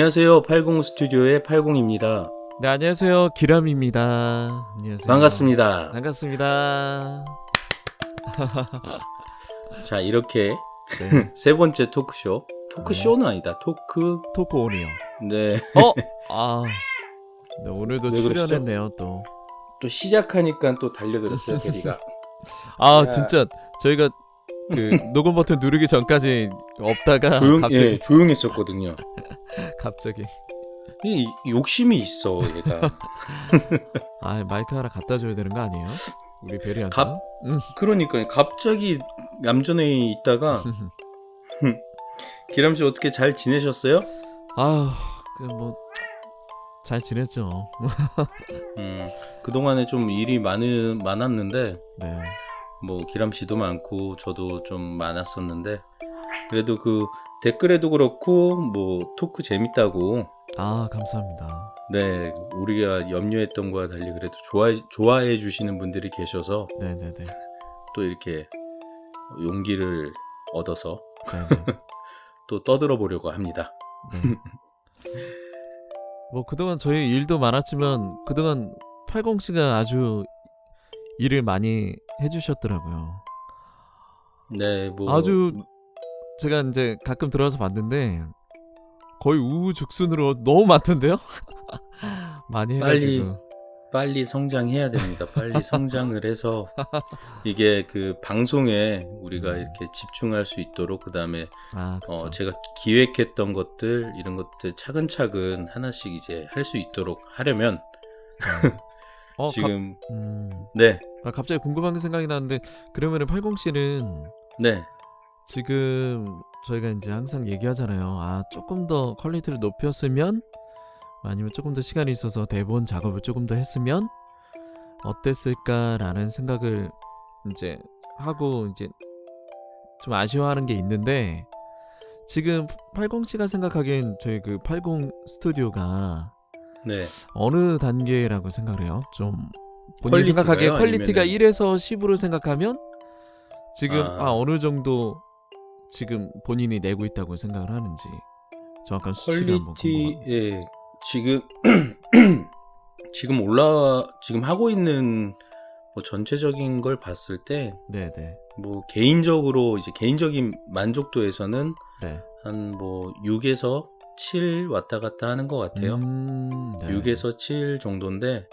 안녕하세요. 80 스튜디오의 80입니다. 네, 안녕하세요. 기람입니다. 안녕하세요. 반갑습니다. 반갑습니다. 자, 이렇게 네. 세 번째 토크쇼. 토크쇼는 아니다. 토크 온이요. 네. 네, 오늘도 왜 그러시죠? 출연했네요, 또. 또 시작하니까 또 달려들었어요, 게리가. 야. 진짜 저희가 그 녹음 버튼 누르기 전까지 없다가 갑자기 조용했었거든요. 갑자기 이 욕심이 있어, 얘가. 마이크 하나 갖다 줘야 되는 거 아니에요? 우리 별이 형. 그러니까 갑자기 얌전히 있다가 기람 씨 어떻게 잘 지내셨어요? 잘 지냈죠. 그동안에 좀 일이 많았는데 네. 뭐 기람 씨도 많고 저도 좀 많았었는데 그래도 그 댓글에도 그렇고 뭐 토크 재밌다고 감사합니다. 네 우리가 염려했던 거와 달리 그래도 좋아해 주시는 분들이 계셔서 네네네. 또 이렇게 용기를 얻어서 네네. 또 떠들어 보려고 합니다. 네. 뭐 그동안 저희 일도 많았지만 그동안 80씨가 아주 일을 많이 해주셨더라고요. 네, 뭐 아주 제가 이제 가끔 들어와서 봤는데 거의 우후죽순으로 너무 많던데요? 많이 해가지고 빨리 성장해야 됩니다. 빨리 성장을 해서 이게 그 방송에 우리가 이렇게 집중할 수 있도록 그다음에 그쵸. 제가 기획했던 것들 이런 것들 차근차근 하나씩 이제 할 수 있도록 하려면 지금 네. 갑자기 궁금한 게 생각이 나는데 그러면은 80씨는 네. 지금 저희가 이제 항상 얘기하잖아요. 조금 더 퀄리티를 높였으면 아니면 조금 더 시간이 있어서 대본 작업을 조금 더 했으면 어땠을까라는 생각을 이제 하고 이제 좀 아쉬워하는 게 있는데 지금 80씨가 생각하기엔 저희 그 80 스튜디오가 네. 어느 단계라고 생각을 해요? 좀 본인이 생각하기에 퀄리티가 아니면은... 1에서 10으로 생각하면 지금 어느 정도 지금 본인이 내고 있다고 생각을 하는지 정확한 수치가 한번 궁금합니다. 예, 지금 지금 하고 있는 뭐 전체적인 걸 봤을 때 네네. 뭐 개인적으로 이제 개인적인 만족도에서는 네. 한 뭐 6에서 7 왔다 갔다 하는 것 같아요. 6에서 7 정도인데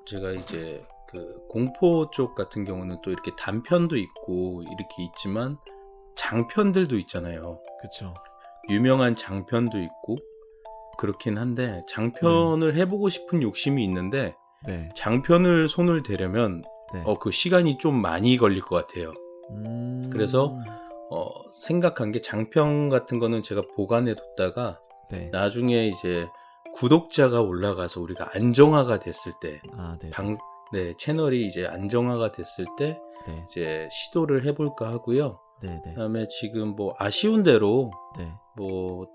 제가 이제 그 공포 쪽 같은 경우는 또 이렇게 단편도 있고 이렇게 있지만 장편들도 있잖아요. 그렇죠. 유명한 장편도 있고 그렇긴 한데 장편을 해보고 싶은 욕심이 있는데 네. 장편을 손을 대려면 그 시간이 좀 많이 걸릴 것 같아요. 그래서 생각한 게 장편 같은 거는 제가 보관해 뒀다가 나중에 이제 구독자가 올라가서 우리가 안정화가 됐을 때 채널이 이제 안정화가 됐을 때 이제 시도를 해볼까 하고요. 그다음에 지금 뭐 아쉬운 대로 뭐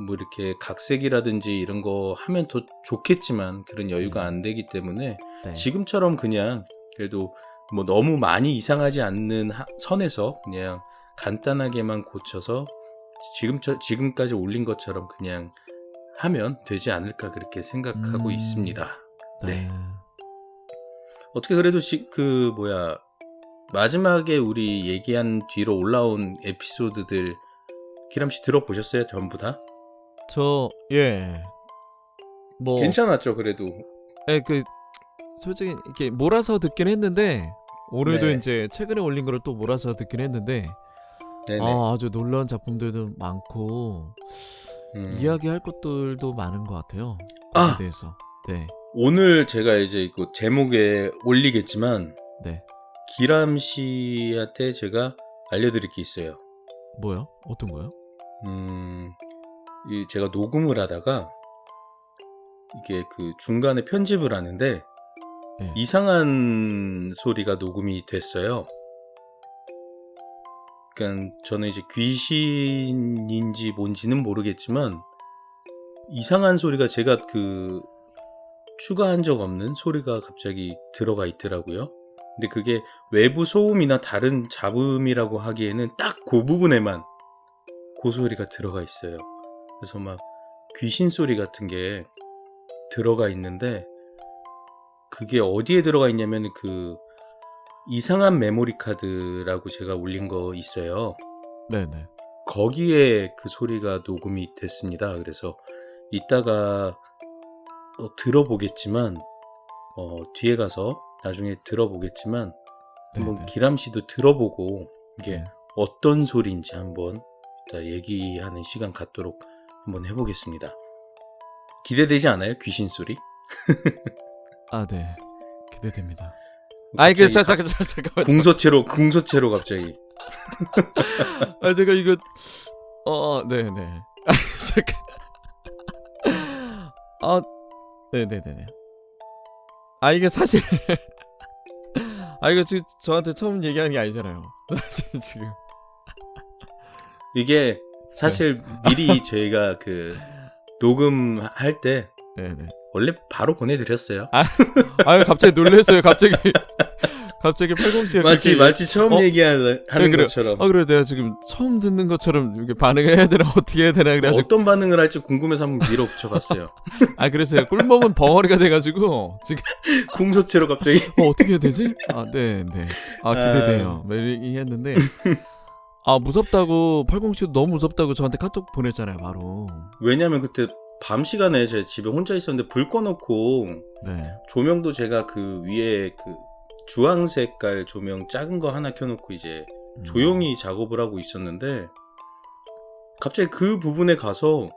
이렇게 각색이라든지 이런 거 하면 더 좋겠지만 그런 여유가 안 되기 때문에 지금처럼 그냥 그래도 뭐 너무 많이 이상하지 않는 선에서 그냥 간단하게만 고쳐서 지금까지 올린 것처럼 그냥 하면 되지 않을까 그렇게 생각하고 있습니다. 네. 어떻게 그래도 마지막에 우리 얘기한 뒤로 올라온 에피소드들 기람 씨 들어보셨어요? 전부 다? 뭐 괜찮았죠, 그래도. 솔직히 이렇게 몰아서 듣긴 했는데 오늘도 이제 최근에 올린 거를 또 몰아서 듣긴 했는데 아주 놀라운 작품들도 많고 이야기할 것들도 많은 것 같아요. 거기에 대해서. 오늘 제가 이제 그 제목에 올리겠지만 기람 씨한테 제가 알려드릴 게 있어요. 뭐요? 어떤 거요? 제가 녹음을 하다가 이게 그 중간에 편집을 하는데 이상한 소리가 녹음이 됐어요. 그러니까 저는 이제 귀신인지 뭔지는 모르겠지만 이상한 소리가 제가 그 추가한 적 없는 소리가 갑자기 들어가 있더라고요. 근데 그게 외부 소음이나 다른 잡음이라고 하기에는 딱 그 부분에만 그 소리가 들어가 있어요. 그래서 막 귀신 소리 같은 게 들어가 있는데 그게 어디에 들어가 있냐면 그 이상한 메모리 카드라고 제가 올린 거 있어요. 네네. 거기에 그 소리가 녹음이 됐습니다. 그래서 이따가 들어보겠지만 뒤에 가서 나중에 들어보겠지만 한번 기람 씨도 들어보고 이게 어떤 소리인지 한번 이따 얘기하는 시간 갖도록 한번 해보겠습니다. 기대되지 않아요? 귀신 소리? 아, 네. 기대됩니다. 아이, 잠깐만. 궁서체로 갑자기. 아, 제가 이거, 네네. 잠깐. 네네네네. 아, 이게 사실, 이거 지금 저한테 처음 얘기하는 게 아니잖아요. 사실 지금. 이게 사실 미리 저희가 그 녹음할 때 네네. 원래 바로 보내드렸어요. 갑자기 놀랐어요. 갑자기 807가 마치 처음 얘기하는 것처럼. 그래 내가 지금 처음 듣는 것처럼 이렇게 반응을 해야 되나 어떻게 해야 되나 그래가지고 어떤 반응을 할지 궁금해서 한번 밀어붙여봤어요. 그래서요. 꿀먹은 벙어리가 돼가지고 지금 궁서체로 갑자기. 어떻게 해야 되지? 네네. 기대돼요. 얘기했는데 무섭다고 807 너무 무섭다고 저한테 카톡 보냈잖아요. 바로. 왜냐면 그때 밤 시간에 제 집에 혼자 있었는데 불 꺼놓고 조명도 제가 그 위에 그 주황 색깔 조명 작은 거 하나 켜놓고 이제 조용히 작업을 하고 있었는데 갑자기 그 부분에 가서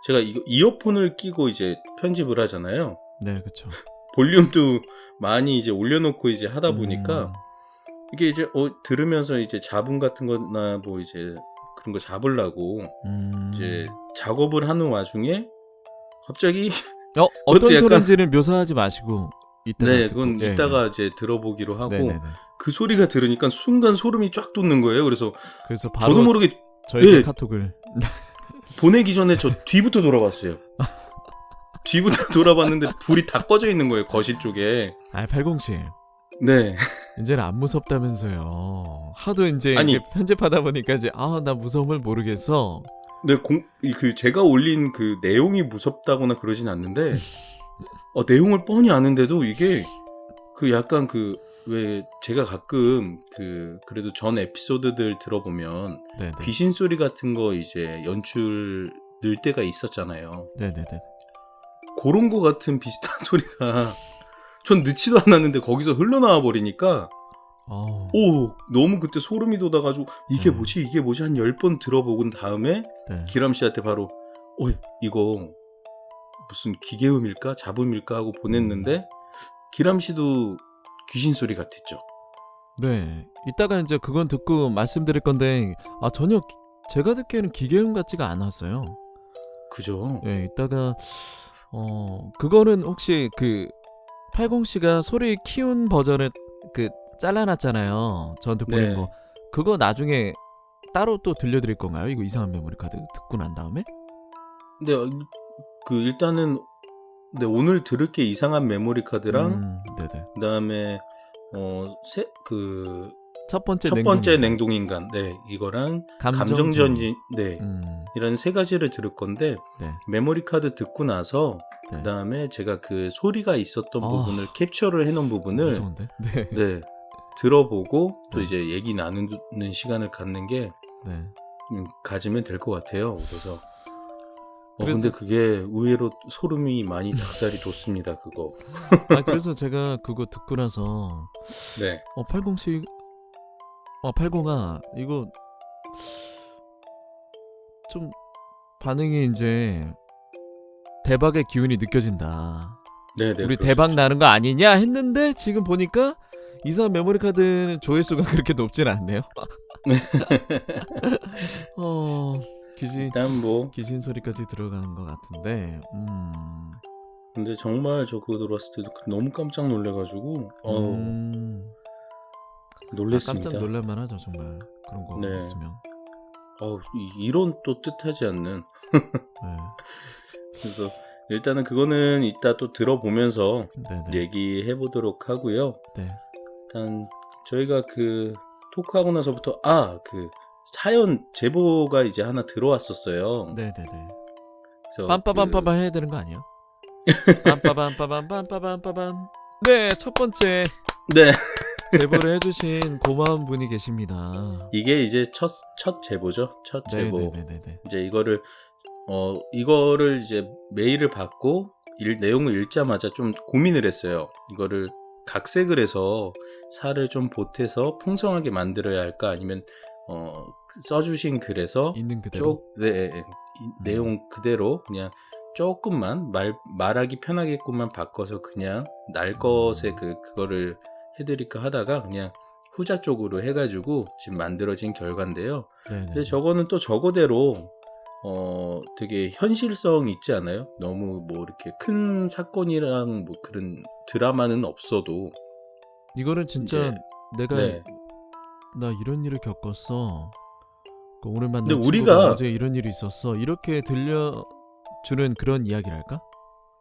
제가 이어폰을 끼고 이제 편집을 하잖아요. 네, 그렇죠. 볼륨도 많이 이제 올려놓고 이제 하다 보니까 이게 이제 들으면서 이제 잡음 같은 거나 뭐 이제 그런 거 잡으려고 이제 작업을 하는 와중에 갑자기 어떤 소리인지는 묘사하지 마시고 그건 이따가 이제 들어보기로 하고 그 소리가 들으니까 순간 소름이 쫙 돋는 거예요. 그래서 바로 저도 모르게 저희 카톡을 보내기 전에 저 뒤부터 돌아봤어요. 뒤부터 돌아봤는데 불이 다 꺼져 있는 거예요. 거실 쪽에. 807. 네. 이제는 안 무섭다면서요. 하도 이제 편집하다 보니까 이제 나 무서움을 모르겠어. 네, 제가 올린 그 내용이 무섭다거나 그러진 않는데 내용을 뻔히 아는데도 이게 그 약간 왜 제가 가끔 그래도 전 에피소드들 들어보면 귀신 소리 같은 거 이제 연출 늘 때가 있었잖아요. 네네네. 그런 거 같은 비슷한 소리가 전 넣지도 않았는데 거기서 흘러나와 버리니까 너무 그때 소름이 돋아가지고 이게 뭐지 한 10번 들어보고 다음에 기람 씨한테 바로 이거 무슨 기계음일까 잡음일까 하고 보냈는데 기람 씨도 귀신 소리 같았죠. 네, 이따가 이제 그건 듣고 말씀드릴 건데 전혀 제가 듣기에는 기계음 같지가 않았어요. 그죠? 네, 이따가 그거는 혹시 그 80씨가 소리 키운 버전을 잘라놨잖아요. 저한테 보낸 거. 그거 나중에 따로 또 들려드릴 건가요? 이거 이상한 메모리 카드 듣고 난 다음에? 근데 일단은 오늘 들을 게 이상한 메모리 카드랑 그다음에 첫 번째 냉동인간 이거랑 감정전진 이런 세 가지를 들을 건데 메모리 카드 듣고 나서 그다음에 제가 그 소리가 있었던 부분을 캡처를 해놓은 부분을 들어보고 또 이제 얘기 나누는 시간을 갖는 게 가지면 될 것 같아요. 그래서 근데 그게 의외로 소름이 많이 닭살이 돋습니다. 그거. 그래서 제가 그거 듣고 나서 80씨 80아 이거 좀 반응이 이제 대박의 기운이 느껴진다. 우리 대박 나는 거 아니냐 했는데 지금 보니까 이상한 메모리 카드는 조회수가 그렇게 높진 않네요. 일단 귀신 소리까지 들어가는 것 같은데. 근데 정말 저 그거 들어왔을 때도 너무 깜짝 놀래가지고 놀랬습니다. 깜짝 놀랄만하죠 정말 그런 거 있으면. 이런 또 뜻하지 않는. 그래서 일단은 그거는 이따 또 들어보면서 얘기해 보도록 하고요. 일단 저희가 토크하고 나서부터 사연 제보가 이제 하나 들어왔었어요. 빰빠밤빠밤 해야 되는 거 아니에요? 빰빠밤빠밤빰빠밤빠밤. 네, 첫 번째 네. 제보를 해주신 고마운 분이 계십니다. 이게 이제 첫 제보죠. 첫 제보. 네네네네. 이제 이거를 이제 메일을 받고 내용을 읽자마자 좀 고민을 했어요. 이거를 각색을 해서 살을 좀 보태서 풍성하게 만들어야 할까, 아니면 써주신 글에서 있는 그대로 내용 그대로 그냥 조금만 말하기 편하게끔만 바꿔서 그냥 날 것에 그거를 해드릴까 하다가 그냥 후자 쪽으로 해가지고 지금 만들어진 결과인데요. 네네. 근데 저거는 또 저거대로 되게 현실성 있지 않아요? 너무 뭐 이렇게 큰 사건이랑 뭐 그런 드라마는 없어도 이거는 진짜 이제, 내가 네. 나 이런 일을 겪었어. 오늘 만난 근데 친구가 어제 이런 일이 있었어. 이렇게 들려주는 그런 이야기랄까?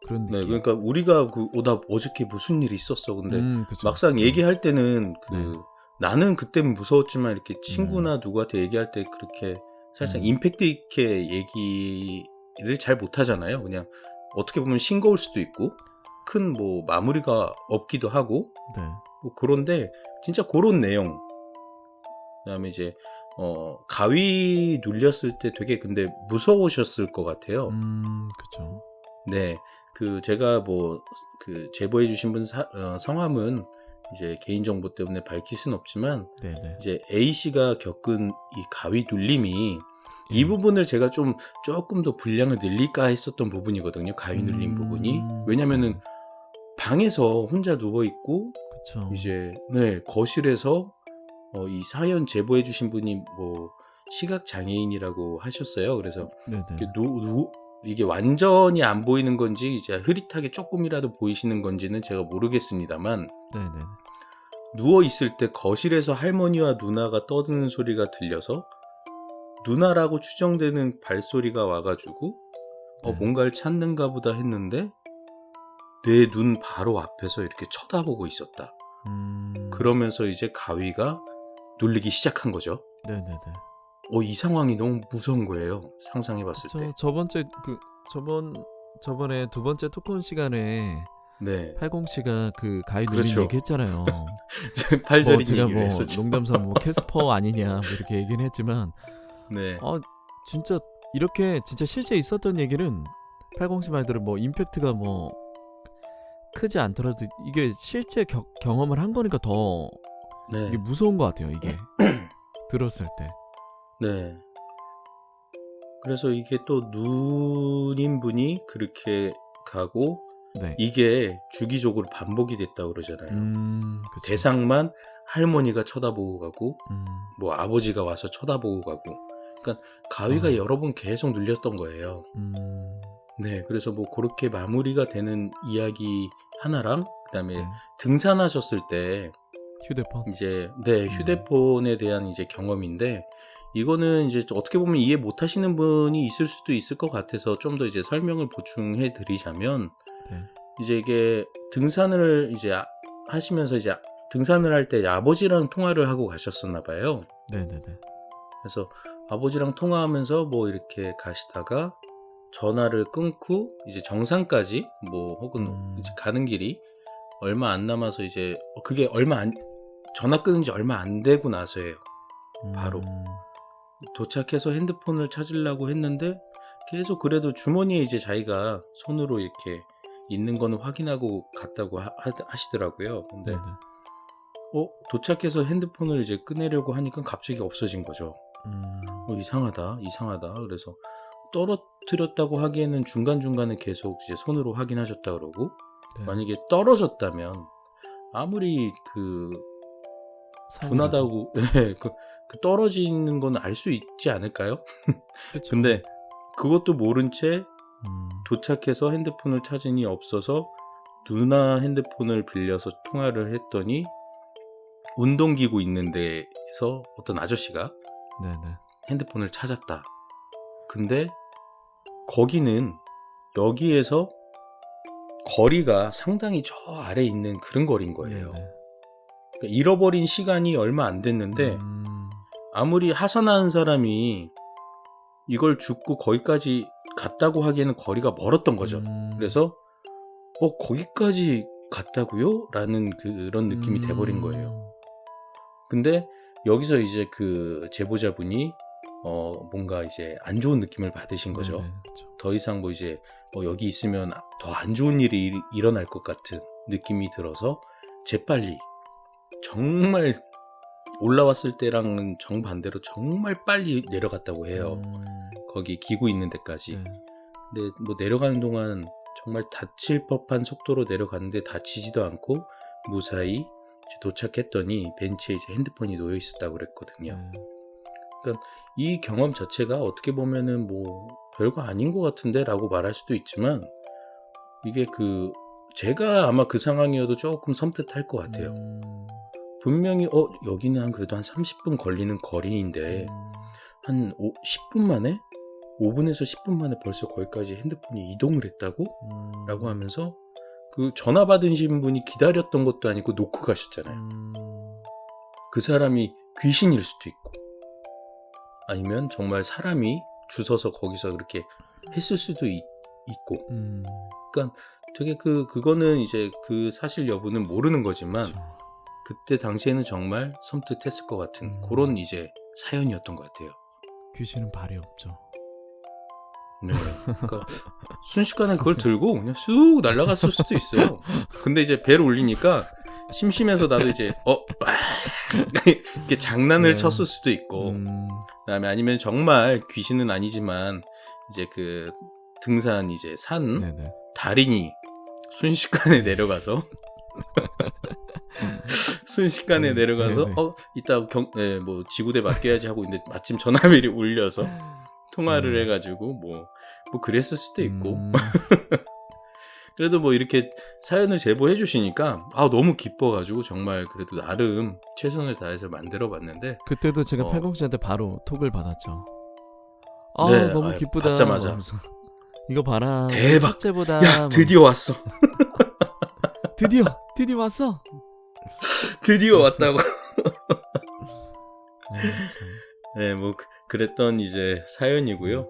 그런 느낌. 네, 그러니까 우리가 나 어저께 무슨 일이 있었어. 근데 그쵸. 막상 얘기할 때는 네. 나는 그때 무서웠지만 이렇게 친구나 누구한테 얘기할 때 그렇게 살짝 임팩트 있게 얘기를 잘 못하잖아요. 그냥 어떻게 보면 싱거울 수도 있고 큰 뭐 마무리가 없기도 하고 네. 뭐 그런데 진짜 그런 내용. 그다음에 이제 가위 눌렸을 때 되게 근데 무서우셨을 것 같아요. 그렇죠. 네, 제가 제보해 주신 분 성함은 이제 개인정보 때문에 밝힐 순 없지만, 네네. 이제 A씨가 겪은 이 가위 눌림이 이 부분을 제가 조금 더 분량을 늘릴까 했었던 부분이거든요. 가위 눌림 부분이. 왜냐면은 방에서 혼자 누워 있고, 그쵸. 이제 거실에서 이 사연 제보해 주신 분이 뭐 시각 장애인이라고 하셨어요. 그래서 네네. 이게 완전히 안 보이는 건지 이제 흐릿하게 조금이라도 보이시는 건지는 제가 모르겠습니다만, 네네. 누워 있을 때 거실에서 할머니와 누나가 떠드는 so리가 들려서 누나라고 추정되는 발소리가 와가지고 뭔가를 찾는가 보다 했는데 내 눈 바로 앞에서 이렇게 쳐다보고 있었다. 그러면서 이제 가위가 눌리기 시작한 거죠. 네네네. 이 상황이 너무 무서운 거예요. 상상해봤을 때. 저번에 두 번째 토크온 시간에 네. 80씨가 가위 눌린 그렇죠. 얘기했잖아요. 팔저린 제가 얘기를 했었죠. 농담삼아 캐스퍼 아니냐 이렇게 얘기는 했지만, 네. 진짜 이렇게 진짜 실제 있었던 얘기는 80씨 말대로 임팩트가 크지 않더라도 이게 실제 경험을 한 거니까 더 이게 무서운 것 같아요. 이게 들었을 때. 네. 그래서 이게 또 누님분이 그렇게 가고 네. 이게 주기적으로 반복이 됐다고 그러잖아요. 그쵸. 대상만 할머니가 쳐다보고 가고 뭐 아버지가 와서 쳐다보고 가고, 그러니까 가위가 여러 번 계속 눌렸던 거예요. 네, 그래서 뭐 그렇게 마무리가 되는 이야기 하나랑, 그다음에 등산하셨을 때 휴대폰 이제 휴대폰에 대한 이제 경험인데, 이거는 이제 어떻게 보면 이해 못 하시는 분이 있을 수도 있을 것 같아서 좀 더 이제 설명을 보충해 드리자면, 이제 이게 등산을 이제 하시면서 이제 등산을 할 때 아버지랑 통화를 하고 가셨었나 봐요. 네네네. 그래서 아버지랑 통화하면서 뭐 이렇게 가시다가 전화를 끊고 이제 정상까지 뭐 혹은 이제 가는 길이 얼마 안 남아서 이제 그게 전화 끊은 지 얼마 안 되고 나서예요. 바로 도착해서 핸드폰을 찾으려고 했는데 계속 그래도 주머니에 이제 자기가 손으로 이렇게 있는 거는 확인하고 갔다고 하시더라고요. 근데 도착해서 핸드폰을 이제 꺼내려고 하니까 갑자기 없어진 거죠. 이상하다. 그래서 떨어뜨렸다고 하기에는 중간중간에 계속 이제 손으로 확인하셨다 그러고, 만약에 떨어졌다면 아무리 둔하다고 그 떨어지는 건 알 수 있지 않을까요? 근데 그것도 모른 채 도착해서 핸드폰을 찾으니 없어서 누나 핸드폰을 빌려서 통화를 했더니 운동기구 있는 데에서 어떤 아저씨가 핸드폰을 찾았다. 근데 거기는 여기에서 거리가 상당히 저 아래에 있는 그런 거리인 거예요. 그러니까 잃어버린 시간이 얼마 안 됐는데 아무리 하산하는 사람이 이걸 줍고 거기까지 갔다고 하기에는 거리가 멀었던 거죠. 그래서 거기까지 갔다고요? 라는 그런 느낌이 돼버린 거예요. 근데 여기서 이제 그 제보자분이 뭔가 이제 안 좋은 느낌을 받으신 거죠. 그렇죠. 더 이상 뭐 이제 여기 있으면 더 안 좋은 일이 일어날 것 같은 느낌이 들어서 재빨리 정말 올라왔을 때랑은 정반대로 정말 빨리 내려갔다고 해요. 거기 기구 있는 데까지. 근데 뭐 내려가는 동안 정말 다칠 법한 속도로 내려갔는데 다치지도 않고 무사히 도착했더니 벤치에 이제 핸드폰이 놓여 있었다고 그랬거든요. 그러니까 이 경험 자체가 어떻게 보면은 뭐 별거 아닌 것 같은데 라고 말할 수도 있지만 이게 제가 아마 그 상황이어도 조금 섬뜩할 것 같아요. 분명히 여기는 그래도 한 30분 걸리는 거리인데 한 10분 만에 5분에서 10분 만에 벌써 거기까지 핸드폰이 이동을 했다고? 라고 하면서 그 전화 받으신 분이 기다렸던 것도 아니고 놓고 가셨잖아요. 그 사람이 귀신일 수도 있고 아니면 정말 사람이 주워서 거기서 그렇게 했을 수도 있고 그러니까 되게 그거는 이제 그 사실 여부는 모르는 거지만 그렇죠. 그때 당시에는 정말 섬뜩했을 것 같은 그런 이제 사연이었던 것 같아요. 귀신은 발이 없죠. 네. 그러니까 순식간에 그걸 들고 그냥 쑥 날아갔을 수도 있어요. 근데 이제 배를 올리니까 심심해서 나도 이제 이렇게 장난을 쳤을 수도 있고 그다음에 아니면 정말 귀신은 아니지만 이제 그 등산 이제 산 달인이 순식간에 내려가서 순식간에 내려가서 이따 뭐 지구대 맡겨야지 하고 있는데 마침 전화벨이 울려서 통화를 해가지고 뭐 그랬을 수도 있고 그래도 뭐 이렇게 사연을 제보해 주시니까 너무 기뻐가지고 정말 그래도 나름 최선을 다해서 만들어 봤는데 그때도 제가 팔공씨한테 바로 톡을 받았죠. 네, 너무 기쁘다. 받자마자 하면서. 이거 봐라. 대박. 첫째보다 야 드디어 왔어. 드디어 왔어. 드디어 왔다고. 네, 뭐 그랬던 이제 사연이고요.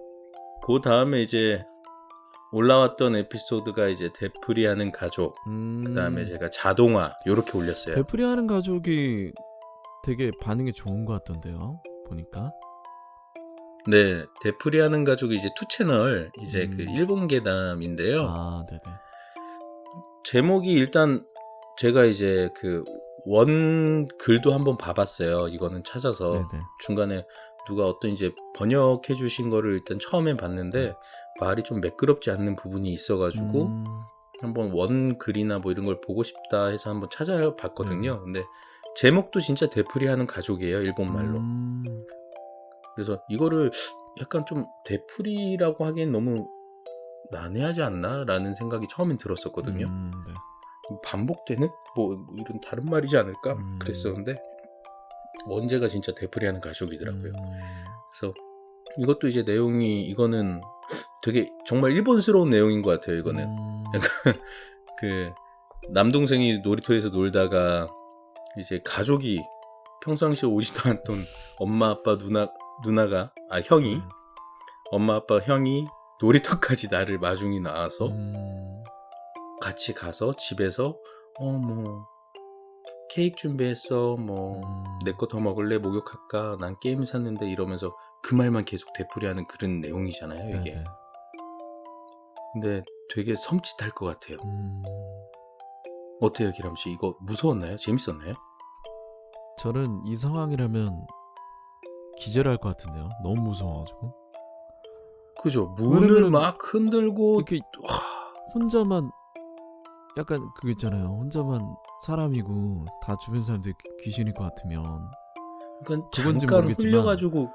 그 다음에 이제 올라왔던 에피소드가 이제 되풀이하는 가족. 그다음에 제가 자동화 요렇게 올렸어요. 되풀이하는 가족이 되게 반응이 좋은 것 같던데요. 보니까. 네, 되풀이하는 가족이 이제 2채널 이제 그 일본 계담인데요. 네네. 제목이 일단 제가 이제 그 원 글도 한번 봐봤어요. 이거는 찾아서 네네. 중간에 누가 어떤 이제 번역해 주신 거를 일단 처음에 봤는데 말이 좀 매끄럽지 않는 부분이 있어가지고 한번 원 글이나 뭐 이런 걸 보고 싶다 해서 한번 찾아봤거든요. 근데 제목도 진짜 되풀이하는 가족이에요. 일본말로. 그래서 이거를 약간 좀 되풀이라고 하기엔 너무 난해하지 않나? 라는 생각이 처음엔 들었었거든요. 네. 반복되는? 뭐 이런 다른 말이지 않을까? 그랬었는데 원제가 진짜 되풀이하는 가족이더라고요. 그래서 이것도 이제 내용이 이거는 되게 정말 일본스러운 내용인 것 같아요. 이거는 약간 그 남동생이 놀이터에서 놀다가 이제 가족이 평상시에 오지도 않던 엄마 아빠 누나가 형이 엄마 아빠 형이 놀이터까지 나를 마중이 나와서 같이 가서 집에서 뭐 케이크 준비했어 뭐 내 거 더 먹을래 목욕할까 난 게임 샀는데 이러면서 그 말만 계속 되풀이하는 그런 내용이잖아요 이게. 네네. 근데 되게 섬찟할 것 같아요. 어때요 기람씨 이거 무서웠나요? 재밌었나요? 저는 이 상황이라면 기절할 것 같은데요. 너무 무서워가지고. 그죠. 문을 막 흔들고 이렇게 혼자만 약간 그거 있잖아요. 혼자만 사람이고 다 주변 사람들이 귀신일 것 같으면 그러니까 잠깐 흘려가지고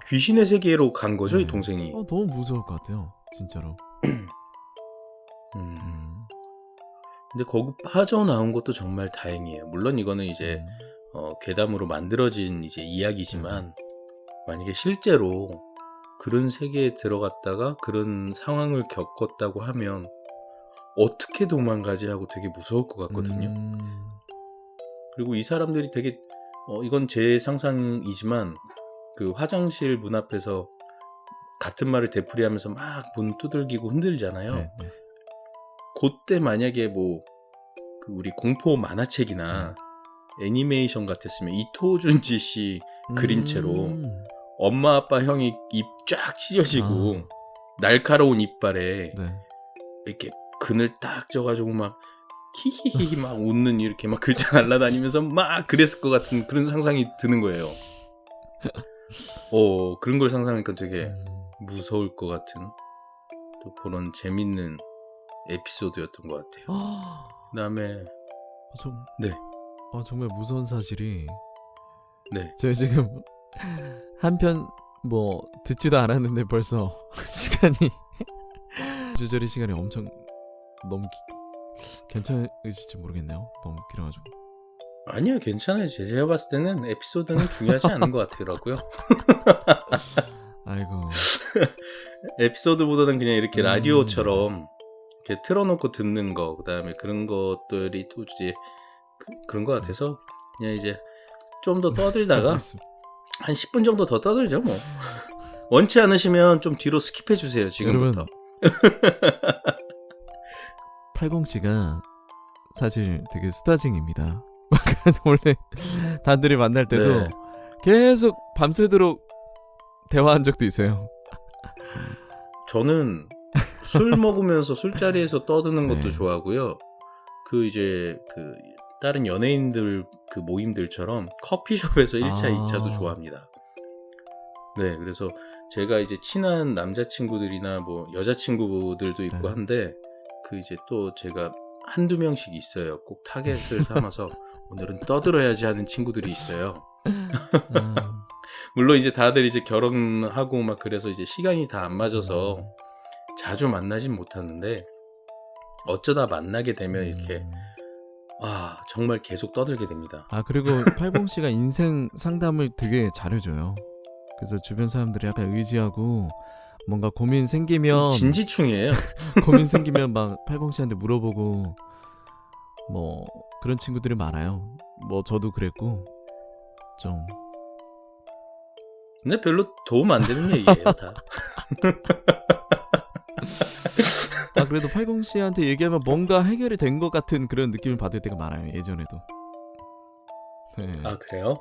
귀신의 세계로 간 거죠. 이 동생이. 너무 무서울 것 같아요. 진짜로. 근데 거기 빠져나온 것도 정말 다행이에요. 물론 이거는 이제 괴담으로 만들어진 이제 이야기지만 만약에 실제로 그런 세계에 들어갔다가 그런 상황을 겪었다고 하면 어떻게 도망가지 하고 되게 무서울 것 같거든요. 그리고 이 사람들이 되게 이건 제 상상이지만 그 화장실 문 앞에서 같은 말을 되풀이하면서 막 문 두들기고 흔들잖아요. 네, 네. 그때 만약에 뭐 그 우리 공포 만화책이나 애니메이션 같았으면 이토준지 씨 그림체로 엄마 아빠 형이 입 쫙 찢어지고 날카로운 이빨에 네. 이렇게 그늘 딱 져가지고 막 히히히 막 웃는 이렇게 막 글자 날라다니면서 막 그랬을 것 같은 그런 상상이 드는 거예요. 그런 걸 상상하니까 되게 무서울 것 같은 또 그런 재밌는 에피소드였던 것 같아요. 그다음에 네. 정말 무서운 사실이 네. 제가 지금 한편 뭐 듣지도 않았는데 벌써 시간이 주저리 시간이 엄청 너무 괜찮으실지 모르겠네요. 너무 길어가지고. 아니요, 괜찮아요. 제가 봤을 때는 에피소드는 중요하지 않은 것 같더라고요. 아이고. 에피소드보다는 그냥 이렇게 라디오처럼 이렇게 틀어놓고 듣는 거, 그다음에 그런 것들이 또 이제 그런 것 같아서 그냥 이제 좀 더 떠들다가 한 10분 정도 더 떠들죠 뭐. 원치 않으시면 좀 뒤로 스킵해 주세요 지금부터. 80씨가 사실 되게 수다쟁이입니다. 원래 단둘이 만날 때도 네. 계속 밤새도록 대화한 적도 있어요. 저는 술 먹으면서 술자리에서 떠드는 것도 좋아하고요. 그 이제 그 다른 연예인들 그 모임들처럼 커피숍에서 1차, 2차도 좋아합니다. 네, 그래서 제가 이제 친한 남자친구들이나 뭐 여자친구들도 있고 한데 그 이제 또 제가 한두 명씩 있어요. 꼭 타겟을 삼아서 오늘은 떠들어야지 하는 친구들이 있어요. 물론 이제 다들 이제 결혼하고 막 그래서 이제 시간이 다 안 맞아서 자주 만나진 못하는데 어쩌다 만나게 되면 이렇게 정말 계속 떠들게 됩니다. 그리고 80씨가 인생 상담을 되게 잘해줘요. 그래서 주변 사람들이 약간 의지하고 뭔가 고민 생기면 진지충이에요. 고민 생기면 막 80씨한테 물어보고 뭐 그런 친구들이 많아요. 뭐 저도 그랬고 좀. 근데 별로 도움 안 되는 얘기예요 다. 그래도 80씨한테 얘기하면 뭔가 해결이 된 것 같은 그런 느낌을 받을 때가 많아요. 예전에도. 네. 그래요?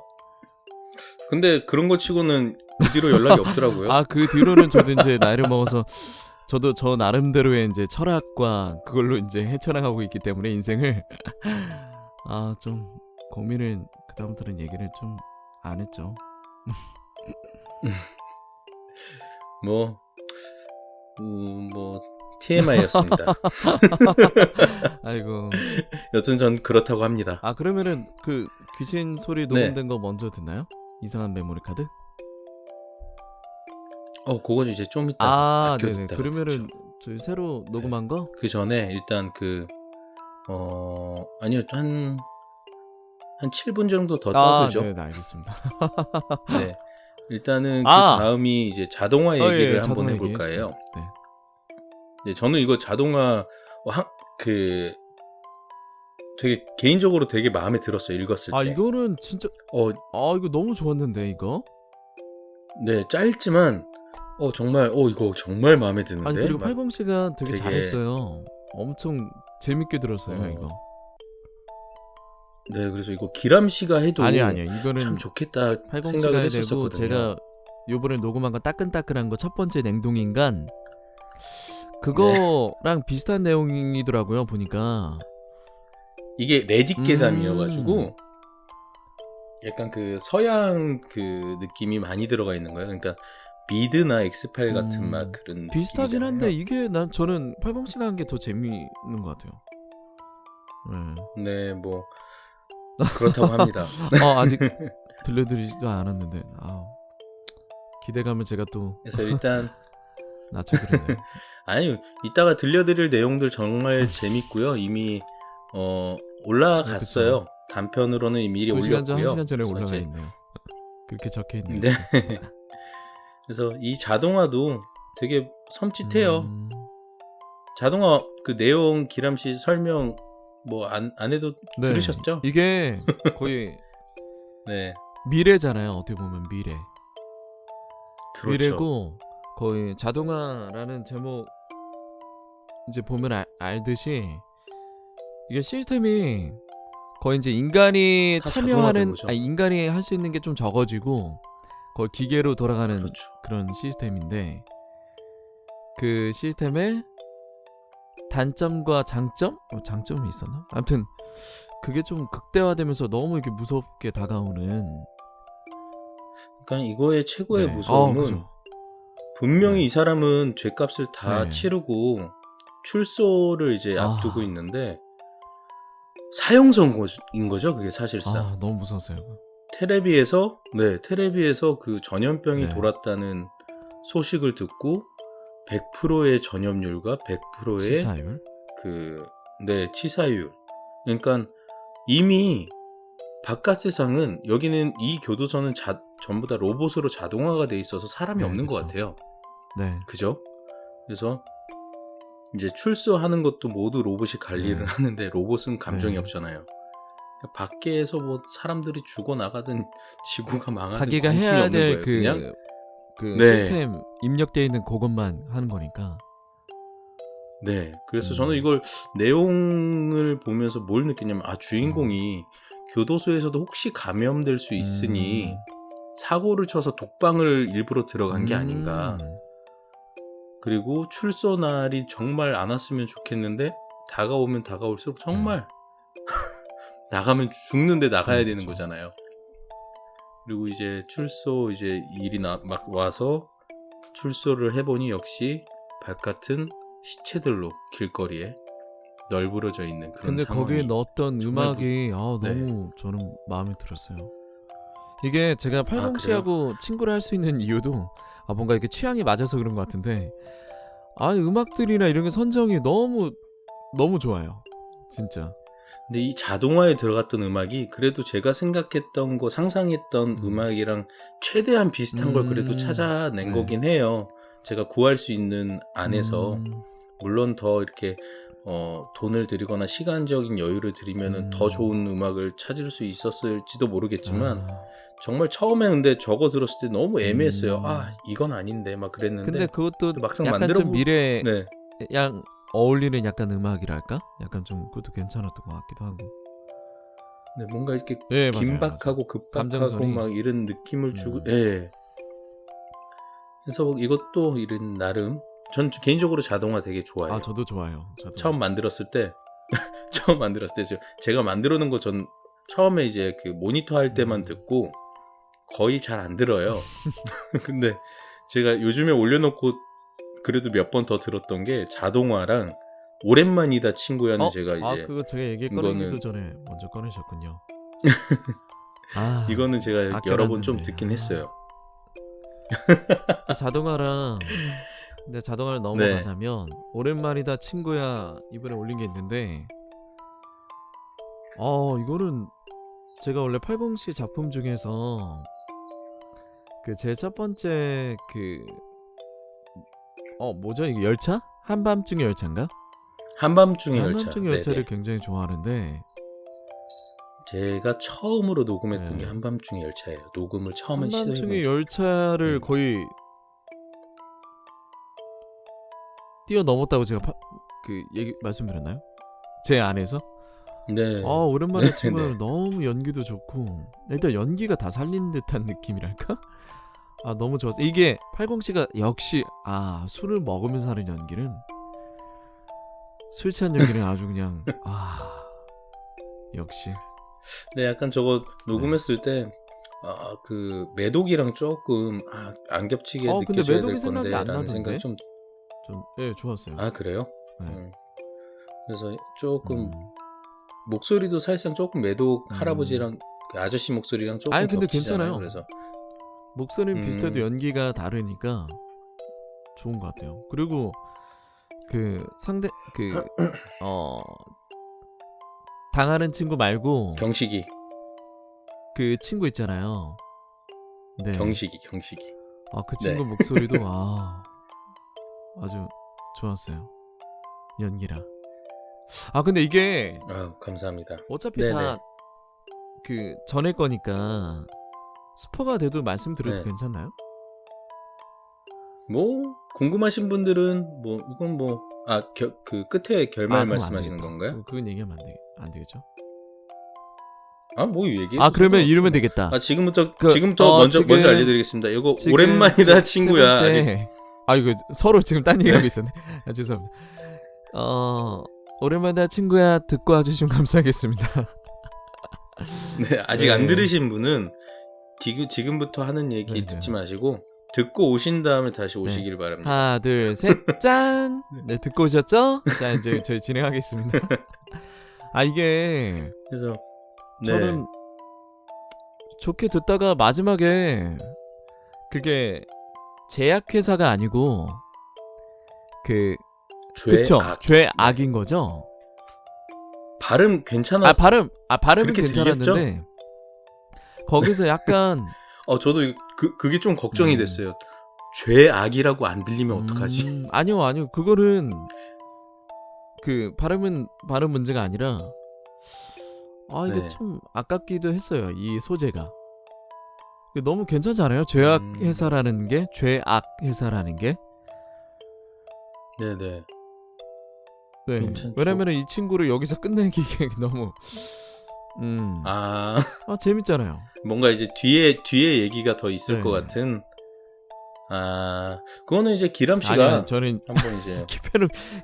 근데 그런 거 치고는 그 뒤로 연락이 없더라고요. 그 뒤로는 저도 이제 나이를 먹어서 저도 저 나름대로의 이제 철학과 그걸로 이제 헤쳐나가고 있기 때문에 인생을 좀 고민을 그다음부터는 얘기를 좀 안 했죠. 뭐 TMI였습니다. 아이고. 여튼 전 그렇다고 합니다. 그러면은 그 귀신 소리 녹음된 거 먼저 듣나요? 이상한 메모리 카드? 그건 이제 좀 이따 아껴 네네. 듣다가 그러면은 저희 새로 녹음한 거? 그 전에 일단 아니요, 한 7분 정도 더 떠들죠. 네, 알겠습니다. 네. 일단은 그 다음이 이제 자동화 얘기를 한번 자동화 해볼까 얘기해주세요. 해요. 네, 저는 이거 자동화 되게 개인적으로 되게 마음에 들었어요. 읽었을 때. 이거는 진짜 이거 너무 좋았는데 이거. 네, 짧지만 정말 이거 정말 마음에 드는데. 그리고 80씨가 되게 잘했어요. 엄청 재밌게 들었어요 이거. 네, 그래서 이거 기람 씨가 해도 아니요. 이거는 참 좋겠다 80씨가 생각을 되고 했었거든요. 제가 요번에 녹음한 거 따끈따끈한 거 첫 번째 냉동인간 그거랑 비슷한 내용이더라고요 보니까. 이게 레딧 괴담이어가지고 약간 그 서양 그 느낌이 많이 들어가 있는 거예요. 그러니까 비드나 엑스파일 같은 막 그런 비슷하긴 느낌이잖아요. 한데 이게 저는 80씨가 한 게 더 재미있는 것 같아요. 네, 뭐 그렇다고 합니다. 아직 들려드리지도 않았는데 기대감을 제가 또 그래서 일단 낮춰드리네요. 아니, 이따가 들려드릴 내용들 정말 재밌고요. 이미 올라갔어요. 단편으로는 미리 2시간 전, 올렸고요. 1시간 전에 올라가 있네요. 그렇게 적혀 있네요. 네. 그래서 이 자동화도 되게 섬찟해요. 자동화 그 내용 기람씨 설명 뭐 안 해도 들으셨죠? 이게 거의 네. 미래잖아요. 어떻게 보면 미래. 그렇죠. 미래고 거의 자동화라는 제목 이제 보면 알듯이 이게 시스템이 거의 이제 인간이 참여하는 인간이 할 수 있는 게 좀 적어지고 거의 기계로 돌아가는 그렇죠. 그런 시스템인데 그 시스템의 단점과 장점? 장점이 있었나? 아무튼 그게 좀 극대화되면서 너무 이렇게 무섭게 다가오는. 그러니까 이거의 최고의 무서움은 분명히 이 사람은 죄값을 다 치르고 출소를 이제 앞두고 있는데 사형 선고인 거죠. 그게 사실상. 너무 무서웠어요. 테레비에서 그 전염병이 돌았다는 소식을 듣고 100%의 전염률과 100%의 치사율? 치사율. 그러니까 이미 바깥 세상은 여기는 이 교도소는 전부 다 로봇으로 자동화가 돼 있어서 사람이 없는 것 같아요. 네. 그죠? 그래서 이제 출소하는 것도 모두 로봇이 관리를 하는데 로봇은 감정이 없잖아요. 그러니까 밖에서 뭐 사람들이 죽어 나가든 지구가 망하든 자기가 관심이 해야 없는 될 거예요. 시스템 입력되어 있는 그것만 하는 거니까. 네. 그래서 저는 이걸 내용을 보면서 뭘 느꼈냐면 주인공이 교도소에서도 혹시 감염될 수 있으니 사고를 쳐서 독방을 일부러 들어간 게 아닌가. 그리고 출소 날이 정말 안 왔으면 좋겠는데 다가오면 다가올수록 정말 나가면 죽는데 나가야 되는 거잖아요. 그리고 이제 출소 이제 일이 막 와서 출소를 해보니 역시 바깥은 시체들로 길거리에 널브러져 있는 그런 근데 상황이. 거기에 넣었던 음악이 너무 저는 마음에 들었어요. 이게 제가 80씨하고 친구를 할 수 있는 이유도 뭔가 이렇게 취향이 맞아서 그런 것 같은데 음악들이나 이런 게 선정이 너무 좋아요. 진짜. 근데 이 자동화에 들어갔던 음악이 그래도 제가 생각했던 거 상상했던 음악이랑 최대한 비슷한 걸 그래도 찾아낸 거긴 해요. 제가 구할 수 있는 안에서. 물론 더 이렇게 돈을 들이거나 시간적인 여유를 들이면은 더 좋은 음악을 찾을 수 있었을지도 모르겠지만 정말 처음에 근데 저거 들었을 때 너무 애매했어요. 이건 아닌데 막 그랬는데. 근데 그것도 막상 약간 좀 미래 양 어울리는 약간 음악이랄까? 약간 좀 그것도 괜찮았던 것 같기도 하고. 네, 뭔가 이렇게 맞아요. 긴박하고 급박하고 감정선이. 막 이런 느낌을 주고. 그래서 이것도 이런 나름 전 개인적으로 자동화 되게 좋아해요. 저도 좋아요. 처음 만들었을 때 제가 만들어 놓은 거 전 처음에 이제 그 모니터 할 때만 듣고 거의 잘 안 들어요. 근데 제가 요즘에 올려놓고 그래도 몇 번 더 들었던 게 자동화랑 오랜만이다 친구야는 제가 이제 그거 제가 얘기 꺼내기도 전에 먼저 꺼내셨군요. 이거는 제가 여러 번 좀 듣긴 했어요. 자동화랑 근데 자동화를 넘어가자면 오랜만이다 친구야 이번에 올린 게 있는데 이거는 제가 원래 80씨 작품 중에서 그 제 첫 번째 뭐죠 이게 열차? 한밤중의 열차인가? 한밤중의 열차를 굉장히 좋아하는데 제가 처음으로 녹음했던 게 한밤중의 열차예요. 녹음을 처음에 시도해본 한밤중의 열차를 거의 뛰어넘었다고 제가 얘기 말씀드렸나요? 제 안에서? 네. 오랜만에 친구는 너무 연기도 좋고 일단 연기가 다 살린 듯한 느낌이랄까? 너무 좋았어. 이게 80씨가 역시 술을 먹으면서 하는 연기는 술 취한 연기는 아주 그냥 역시. 네, 약간 저거 녹음했을 때 그 매독이랑 조금 안 겹치게 느껴져야 될 건데 라는 생각이 좀 좋았어요. 그래요? 그래서 조금 목소리도 사실상 조금 매독 할아버지랑 그 아저씨 목소리랑 조금 근데 겹치잖아요. 괜찮아요. 그래서 목소리는 비슷해도 연기가 다르니까 좋은 것 같아요. 그리고 당하는 친구 말고 경식이 그 친구 있잖아요. 네. 경식이. 그 친구 목소리도 아주 좋았어요. 연기라. 근데 이게 감사합니다. 어차피 다 전에 거니까 스포가 돼도 말씀드려도 괜찮나요? 뭐 궁금하신 분들은 뭐 이건 뭐 그 끝에 결말 말씀하시는 건가요? 그건 얘기하면 안 되겠죠? 뭐 얘기해. 그러면 이러면 되겠다. 지금부터 먼저 알려드리겠습니다. 이거 오랜만이다 친구야. 아직. 이거 서로 지금 딴 얘기하고 있었네. 죄송합니다. 오랜만이다 친구야. 듣고 와주시면 감사하겠습니다. 네, 아직 안 들으신 분은 지금부터 하는 얘기 듣지 마시고 듣고 오신 다음에 다시 오시길 바랍니다. 하나, 둘, 셋, 짠! 네, 듣고 오셨죠? 자, 이제 저희 진행하겠습니다. 이게 그래서 저는 좋게 듣다가 마지막에 그게 제약회사가 아니고 그쵸? 죄악인 거죠? 발음 괜찮았어요. 발음은 괜찮았는데 거기서 약간 저도 그게 좀 걱정이 됐어요. 죄악이라고 안 들리면 어떡하지? 아니요. 그거는 그 발음 문제가 아니라 이게 참 아깝기도 했어요. 이 소재가 너무 괜찮잖아요. 죄악 회사라는 게 네네. 네. 왜냐면은 이 친구를 여기서 끝내기 너무 재밌잖아요. 뭔가 이제 뒤에 얘기가 더 있을 것 같은. 그거는 이제 기람 씨가 저는 한번 이제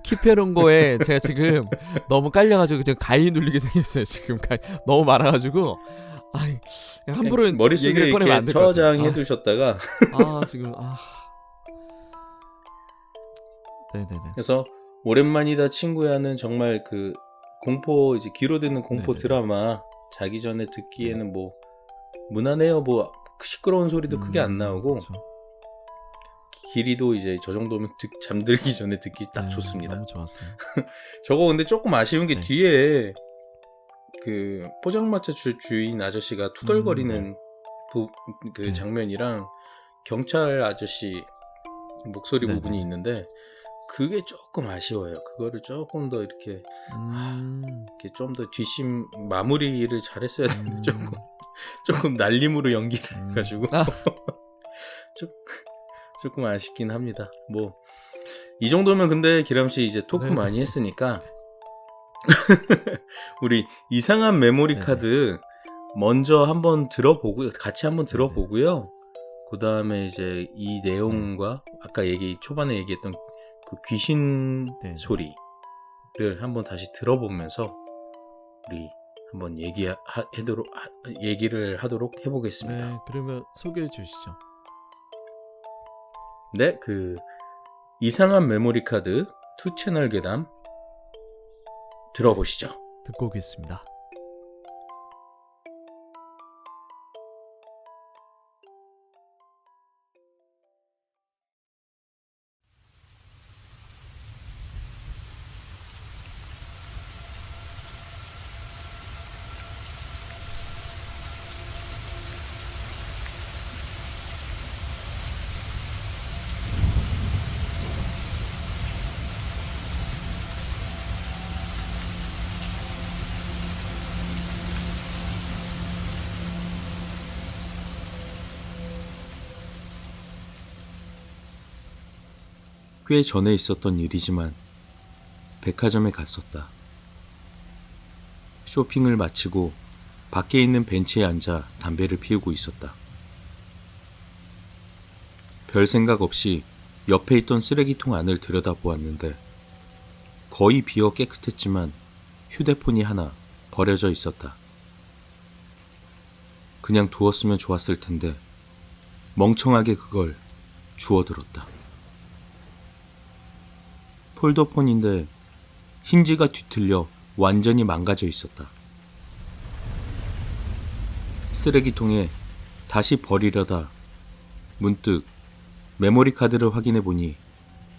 킵해놓은 거에 제가 지금 너무 깔려가지고 지금 가위 눌리게 생겼어요. 지금 너무 많아가지고 함부로 머릿속에 이렇게 저장해 두셨다가 지금 네네네. 그래서 오랜만이다 친구야는 정말 그 공포 이제 귀로 듣는 공포 드라마 자기 전에 듣기에는 뭐 무난해요. 뭐 시끄러운 소리도 크게 안 나오고 그렇죠. 길이도 이제 저 정도면 잠들기 전에 듣기 딱 좋습니다. 너무 좋았어요. 저거 근데 조금 아쉬운 게 뒤에 그 포장마차 주인 아저씨가 투덜거리는 그 장면이랑 경찰 아저씨 목소리 부분이 있는데 그게 조금 아쉬워요. 그거를 조금 더 이렇게 이렇게 좀 더 뒷심 마무리를 잘했어야 되는데 조금 날림으로 연기를 해가지고 조금 아쉽긴 합니다. 뭐 이 정도면 근데 기람 씨 이제 토크 많이 했으니까 우리 이상한 메모리 카드 먼저 한번 들어보고요. 같이 한번 들어보고요. 그 다음에 이제 이 내용과 아까 초반에 얘기했던 그 귀신 소리를 한번 다시 들어보면서 우리 한번 얘기를 하도록 해보겠습니다. 네, 그러면 소개해 주시죠. 네, 그 이상한 메모리 카드 2채널 괴담 들어보시죠. 듣고 오겠습니다. 꽤 전에 있었던 일이지만 백화점에 갔었다. 쇼핑을 마치고 밖에 있는 벤치에 앉아 담배를 피우고 있었다. 별 생각 없이 옆에 있던 쓰레기통 안을 들여다보았는데 거의 비어 깨끗했지만 휴대폰이 하나 버려져 있었다. 그냥 두었으면 좋았을 텐데 멍청하게 그걸 주워들었다. 폴더폰인데 힌지가 뒤틀려 완전히 망가져 있었다. 쓰레기통에 다시 버리려다 문득 메모리 카드를 확인해 보니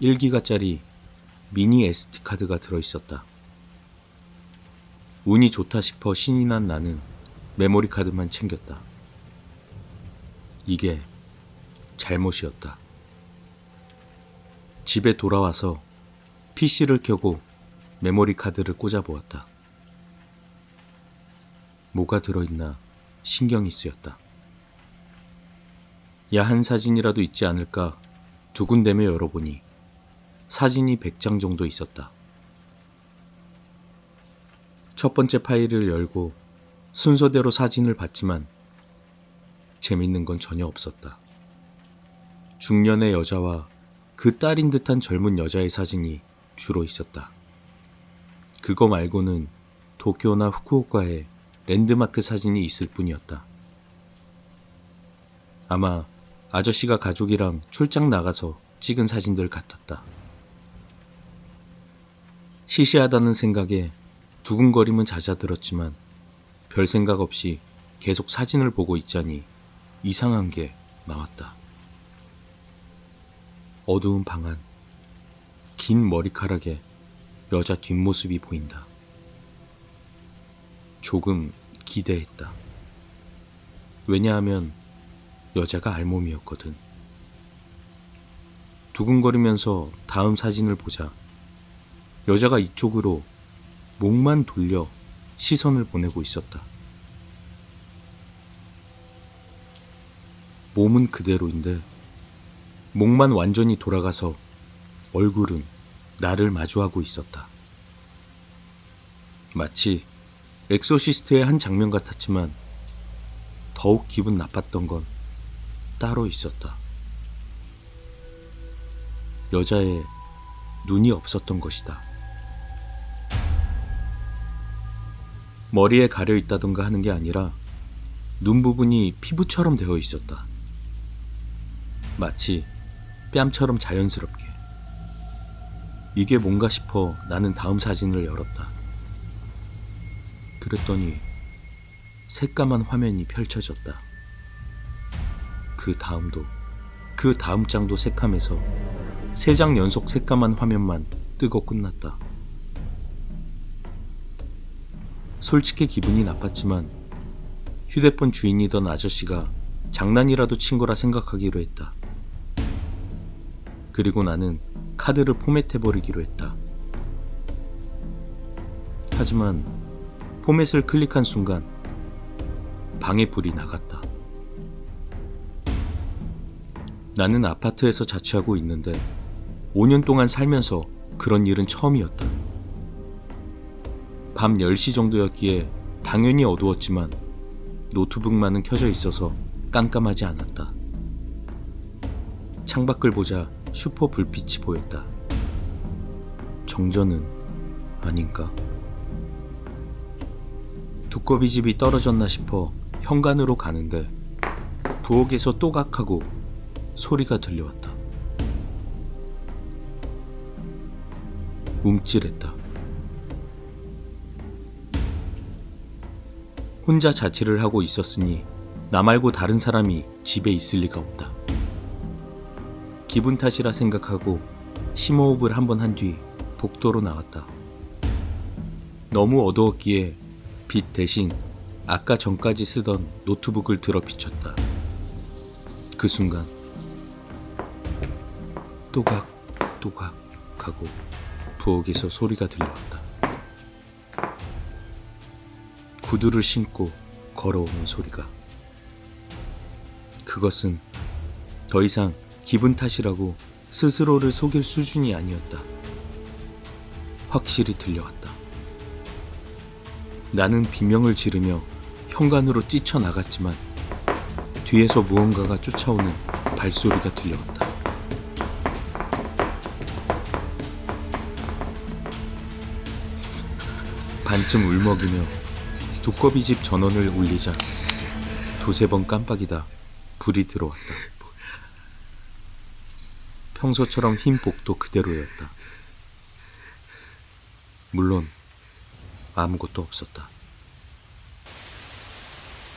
1기가짜리 미니 SD카드가 들어있었다. 운이 좋다 싶어 신이 난 나는 메모리 카드만 챙겼다. 이게 잘못이었다. 집에 돌아와서 PC를 켜고 메모리 카드를 꽂아보았다. 뭐가 들어있나 신경이 쓰였다. 야한 사진이라도 있지 않을까 두 군데며 열어보니 사진이 100장 정도 있었다. 첫 번째 파일을 열고 순서대로 사진을 봤지만 재밌는 건 전혀 없었다. 중년의 여자와 그 딸인 듯한 젊은 여자의 사진이 주로 있었다. 그거 말고는 도쿄나 후쿠오카에 랜드마크 사진이 있을 뿐이었다. 아마 아저씨가 가족이랑 출장 나가서 찍은 사진들 같았다. 시시하다는 생각에 두근거림은 잦아들었지만 별 생각 없이 계속 사진을 보고 있자니 이상한 게 나왔다. 어두운 방 안, 긴 머리카락에 여자 뒷모습이 보인다. 조금 기대했다. 왜냐하면 여자가 알몸이었거든. 두근거리면서 다음 사진을 보자 여자가 이쪽으로 목만 돌려 시선을 보내고 있었다. 몸은 그대로인데 목만 완전히 돌아가서 얼굴은 나를 마주하고 있었다. 마치 엑소시스트의 한 장면 같았지만 더욱 기분 나빴던 건 따로 있었다. 여자의 눈이 없었던 것이다. 머리에 가려 있다던가 하는 게 아니라 눈 부분이 피부처럼 되어 있었다. 마치 뺨처럼 자연스럽게. 이게 뭔가 싶어 나는 다음 사진을 열었다. 그랬더니 새까만 화면이 펼쳐졌다. 그 다음도, 그 다음 장도 새카매서 3장 연속 새까만 화면만 뜨고 끝났다. 솔직히 기분이 나빴지만 휴대폰 주인이던 아저씨가 장난이라도 친 거라 생각하기로 했다. 그리고 나는 카드를 포맷해버리기로 했다. 하지만 포맷을 클릭한 순간 방에 불이 나갔다. 나는 아파트에서 자취하고 있는데 5년 동안 살면서 그런 일은 처음이었다. 밤 10시 정도였기에 당연히 어두웠지만 노트북만은 켜져 있어서 깜깜하지 않았다. 창밖을 보자 슈퍼 불빛이 보였다. 정전은 아닌가? 두꺼비 집이 떨어졌나 싶어 현관으로 가는데 부엌에서 또각하고 소리가 들려왔다. 움찔했다. 혼자 자취를 하고 있었으니 나 말고 다른 사람이 집에 있을 리가 없다. 기분 탓이라 생각하고 심호흡을 한번 한 뒤 복도로 나왔다. 너무 어두웠기에 빛 대신 아까 전까지 쓰던 노트북을 들어 비췄다. 그 순간 또각또각 하고 부엌에서 소리가 들려왔다. 구두를 신고 걸어오는 소리가. 그것은 더 이상 기분 탓이라고 스스로를 속일 수준이 아니었다. 확실히 들려왔다. 나는 비명을 지르며 현관으로 뛰쳐나갔지만 뒤에서 무언가가 쫓아오는 발소리가 들려왔다. 반쯤 울먹이며 두꺼비 집 전원을 울리자 2-3번 깜빡이다 불이 들어왔다. 평소처럼 흰 복도 그대로였다. 물론 아무것도 없었다.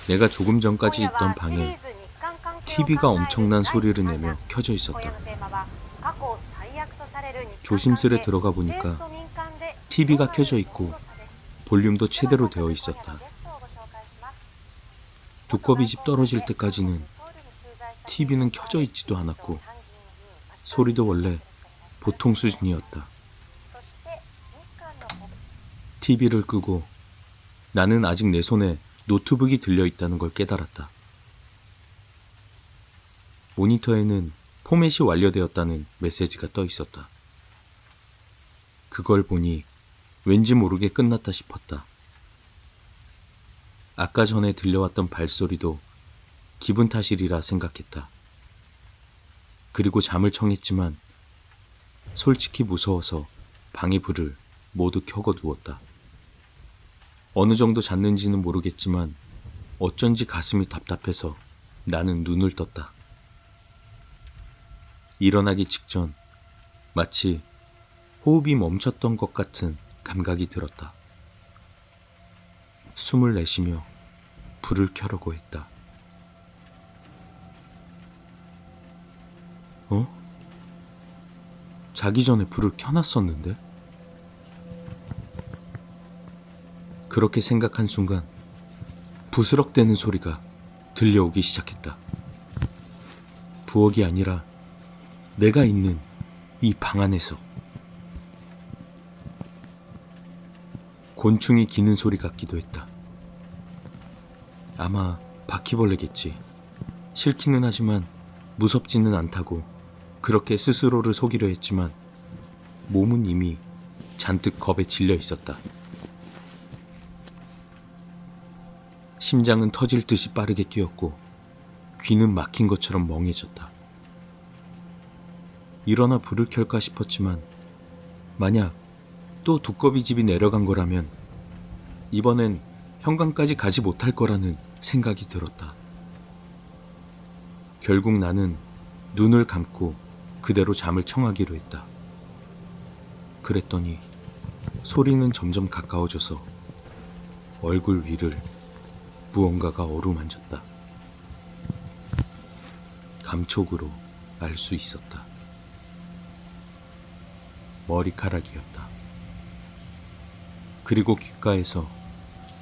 내가 조금 전까지 있던 방에 TV가 엄청난 소리를 내며 켜져 있었다. 조심스레 들어가 보니까 TV가 켜져 있고 볼륨도 최대로 되어 있었다. 두꺼비 집 떨어질 때까지는 TV는 켜져 있지도 않았고 소리도 원래 보통 수준이었다. TV를 끄고 나는 아직 내 손에 노트북이 들려있다는 걸 깨달았다. 모니터에는 포맷이 완료되었다는 메시지가 떠 있었다. 그걸 보니 왠지 모르게 끝났다 싶었다. 아까 전에 들려왔던 발소리도 기분 탓이리라 생각했다. 그리고 잠을 청했지만 솔직히 무서워서 방의 불을 모두 켜고 누웠다. 어느 정도 잤는지는 모르겠지만 어쩐지 가슴이 답답해서 나는 눈을 떴다. 일어나기 직전 마치 호흡이 멈췄던 것 같은 감각이 들었다. 숨을 내쉬며 불을 켜려고 했다. 자기 전에 불을 켜놨었는데? 그렇게 생각한 순간 부스럭대는 소리가 들려오기 시작했다. 부엌이 아니라 내가 있는 이 방 안에서. 곤충이 기는 소리 같기도 했다. 아마 바퀴벌레겠지. 싫기는 하지만 무섭지는 않다고 그렇게 스스로를 속이려 했지만 몸은 이미 잔뜩 겁에 질려 있었다. 심장은 터질 듯이 빠르게 뛰었고 귀는 막힌 것처럼 멍해졌다. 일어나 불을 켤까 싶었지만 만약 또 두꺼비 집이 내려간 거라면 이번엔 현관까지 가지 못할 거라는 생각이 들었다. 결국 나는 눈을 감고 그대로 잠을 청하기로 했다. 그랬더니 소리는 점점 가까워져서 얼굴 위를 무언가가 어루만졌다. 감촉으로 알 수 있었다. 머리카락이었다. 그리고 귓가에서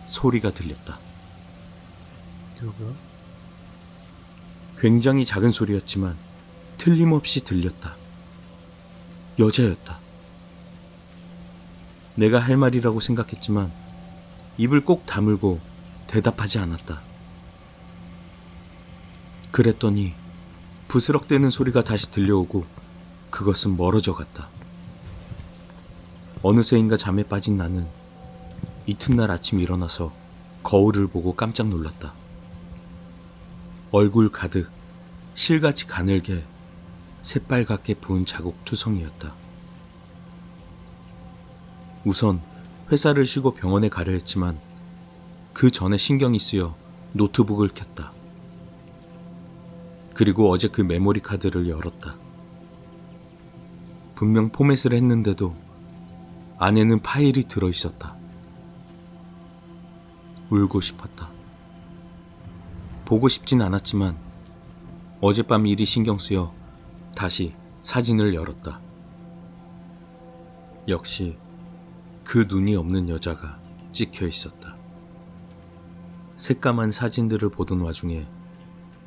소리가 들렸다. 누구? 굉장히 작은 소리였지만 틀림없이 들렸다. 여자였다. 내가 할 말이라고 생각했지만 입을 꼭 다물고 대답하지 않았다. 그랬더니 부스럭대는 소리가 다시 들려오고 그것은 멀어져 갔다. 어느새인가 잠에 빠진 나는 이튿날 아침 일어나서 거울을 보고 깜짝 놀랐다. 얼굴 가득 실같이 가늘게 새빨갛게 부은 자국 투성이었다. 우선 회사를 쉬고 병원에 가려 했지만 그 전에 신경이 쓰여 노트북을 켰다. 그리고 어제 그 메모리 카드를 열었다. 분명 포맷을 했는데도 안에는 파일이 들어있었다. 울고 싶었다. 보고 싶진 않았지만 어젯밤 일이 신경 쓰여 다시 사진을 열었다. 역시 그 눈이 없는 여자가 찍혀 있었다. 새까만 사진들을 보던 와중에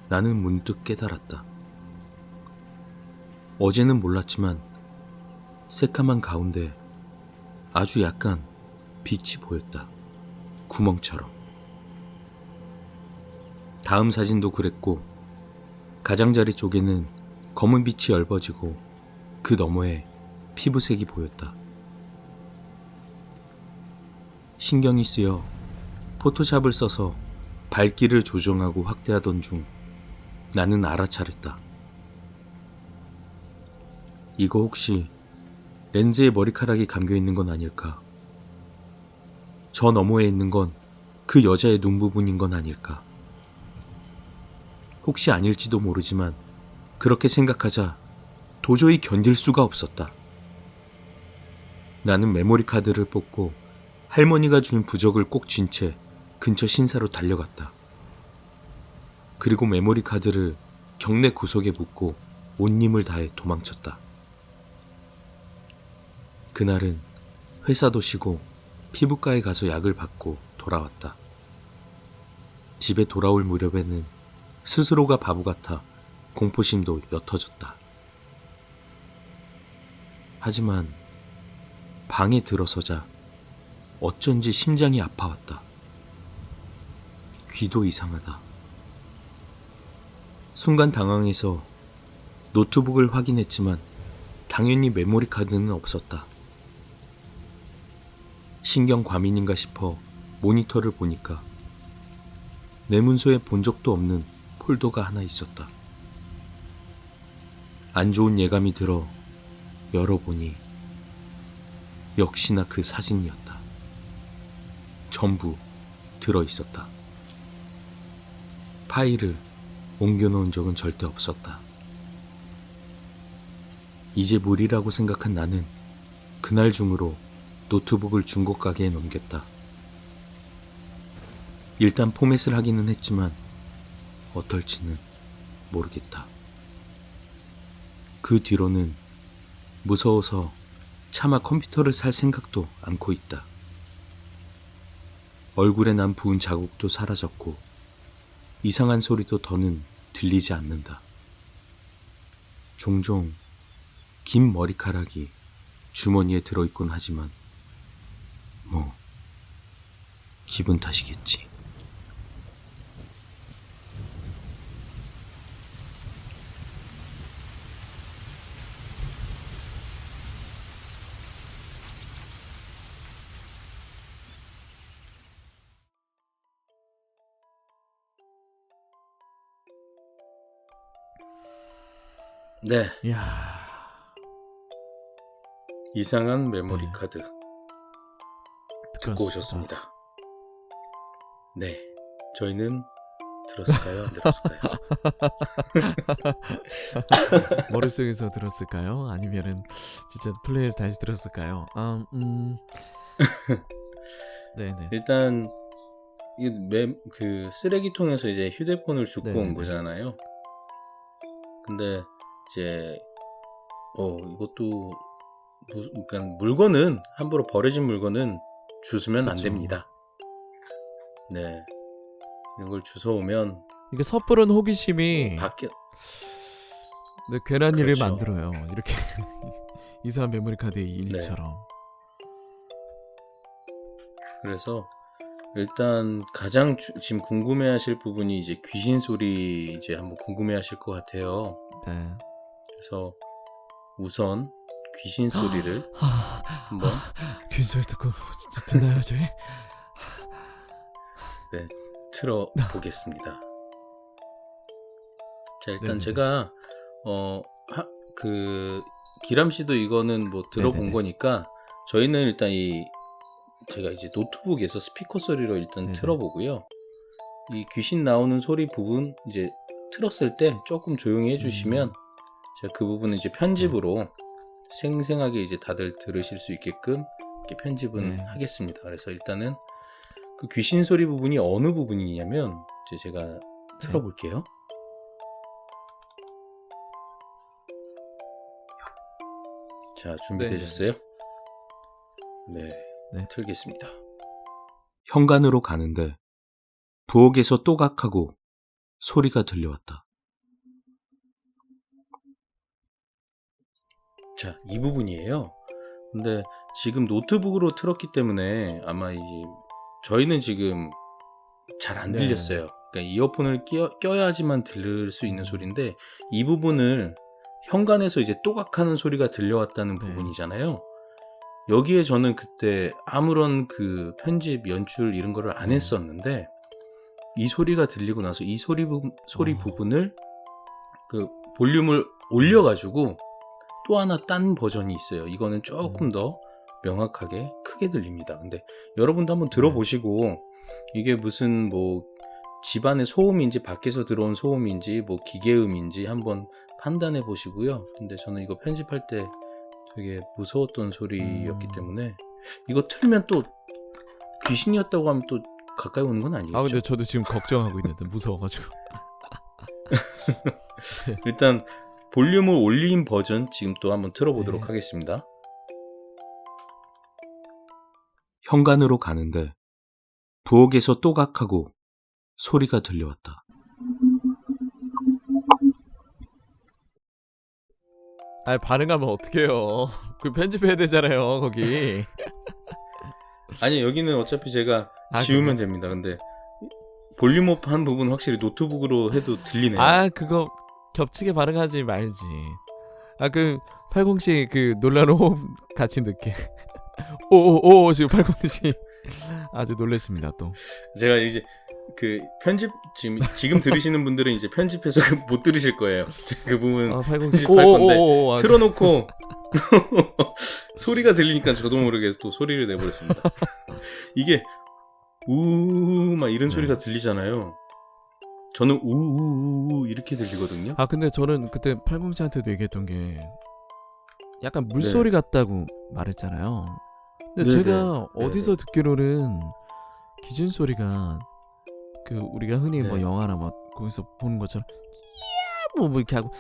나는 문득 깨달았다. 어제는 몰랐지만 새까만 가운데 아주 약간 빛이 보였다. 구멍처럼. 다음 사진도 그랬고 가장자리 쪽에는 검은 빛이 엷어지고 그 너머에 피부색이 보였다. 신경이 쓰여 포토샵을 써서 밝기를 조정하고 확대하던 중 나는 알아차렸다. 이거 혹시 렌즈에 머리카락이 감겨있는 건 아닐까? 저 너머에 있는 건 그 여자의 눈 부분인 건 아닐까? 혹시 아닐지도 모르지만 그렇게 생각하자 도저히 견딜 수가 없었다. 나는 메모리 카드를 뽑고 할머니가 준 부적을 꼭 쥔 채 근처 신사로 달려갔다. 그리고 메모리 카드를 경내 구석에 묻고 온 힘을 다해 도망쳤다. 그날은 회사도 쉬고 피부과에 가서 약을 받고 돌아왔다. 집에 돌아올 무렵에는 스스로가 바보 같아 공포심도 옅어졌다. 하지만 방에 들어서자 어쩐지 심장이 아파왔다. 귀도 이상하다. 순간 당황해서 노트북을 확인했지만 당연히 메모리 카드는 없었다. 신경 과민인가 싶어 모니터를 보니까 내 문서에 본 적도 없는 폴더가 하나 있었다. 안 좋은 예감이 들어 열어보니 역시나 그 사진이었다. 전부 들어있었다. 파일을 옮겨놓은 적은 절대 없었다. 이제 무리라고 생각한 나는 그날 중으로 노트북을 중고 가게에 넘겼다. 일단 포맷을 하기는 했지만 어떨지는 모르겠다. 그 뒤로는 무서워서 차마 컴퓨터를 살 생각도 않고 있다. 얼굴에 난 부은 자국도 사라졌고 이상한 소리도 더는 들리지 않는다. 종종 긴 머리카락이 주머니에 들어있곤 하지만 뭐 기분 탓이겠지. 네. 이야. 이상한 메모리 네. 카드 듣고 그렇습니다. 오셨습니다. 네. 저희는 들었을까요? 안 들었을까요? 머릿속에서 들었을까요? 아니면은 진짜 플레이에서 다시 들었을까요? 네네. 일단 그 쓰레기통에서 이제 휴대폰을 줍고 네네네. 온 거잖아요. 근데 이제 이것도 그러니까 물건은 함부로 버려진 물건은 주우면 안 그쵸. 됩니다. 네. 이런 걸 주워오면 이게 섣부른 호기심이 밖에 네, 괜한 일을 그렇죠. 만들어요. 이렇게 이상한 메모리 카드의 일처럼. 그래서 일단 가장 지금 궁금해하실 부분이 이제 귀신 소리 이제 한번 궁금해하실 것 같아요. 네. 그래서 우선 귀신 소리를 한번 귀신 소리 듣고 진짜 듣나요, 저희? 네, 틀어 보겠습니다. 자, 일단 네네네. 제가 그 기람 씨도 이거는 뭐 들어본 네네네. 거니까 저희는 일단 제가 이제 노트북에서 스피커 소리로 일단 네네. 틀어보고요. 이 귀신 나오는 소리 부분 이제 틀었을 때 조금 조용히 해주시면 제가 그 부분은 이제 편집으로 생생하게 이제 다들 들으실 수 있게끔 이렇게 편집은 네. 하겠습니다. 그래서 일단은 그 귀신 소리 부분이 어느 부분이냐면 이제 제가 틀어볼게요. 자, 준비되셨어요? 네, 네. 틀겠습니다. 현관으로 가는데 부엌에서 또각하고 소리가 들려왔다. 자, 이 부분이에요. 근데 지금 노트북으로 틀었기 때문에 아마 저희는 지금 잘 안 네. 들렸어요. 그러니까 이어폰을 껴야지만 들을 수 있는 소리인데 이 부분을 현관에서 이제 또각하는 소리가 들려왔다는 네. 부분이잖아요. 여기에 저는 그때 아무런 그 편집, 연출 이런 거를 안 했었는데 이 소리가 들리고 나서 이 소리 부분을 그 볼륨을 올려가지고 또 하나 딴 버전이 있어요. 이거는 조금 더 명확하게 크게 들립니다. 근데 여러분도 한번 들어보시고 이게 무슨 뭐 집안의 소음인지 밖에서 들어온 소음인지 뭐 기계음인지 한번 판단해 보시고요. 근데 저는 이거 편집할 때 되게 무서웠던 소리였기 때문에 이거 틀면 또 귀신이었다고 하면 또 가까이 오는 건 아니겠죠? 아 근데 저도 지금 걱정하고 있는데 무서워가지고. 일단 볼륨을 올린 버전 지금 또 한번 틀어보도록 네. 하겠습니다. 현관으로 가는데 부엌에서 또각하고 소리가 들려왔다. 아 반응하면 어떡해요. 그 편집해야 되잖아요 거기. 아니 여기는 어차피 제가 지우면 됩니다. 근데 볼륨업 한 부분 확실히 노트북으로 해도 들리네요. 아 그거 겹치게 반응하지 말지. 아, 그 80씨 그 놀라는 호흡 같이 넣게. 오오오 지금 80씨 아주 놀랬습니다 또. 제가 이제 그 편집 지금 들으시는 분들은 이제 편집해서 못 들으실 거예요. 그 부분 80씨 편집할 건데 틀어놓고 소리가 들리니까 저도 모르게 또 소리를 내버렸습니다. 이게 우우 막 이런 소리가 들리잖아요. 저는 우우우 이렇게 들리거든요. 아, 근데 저는 그때 80씨한테도 얘기했던 게 약간 물소리 같다고 말했잖아요. 근데 제가 어디서 듣기로는 기준 소리가 그 우리가 흔히 뭐 영화나 뭐 거기서 보는 것처럼 뭐 이렇게 하고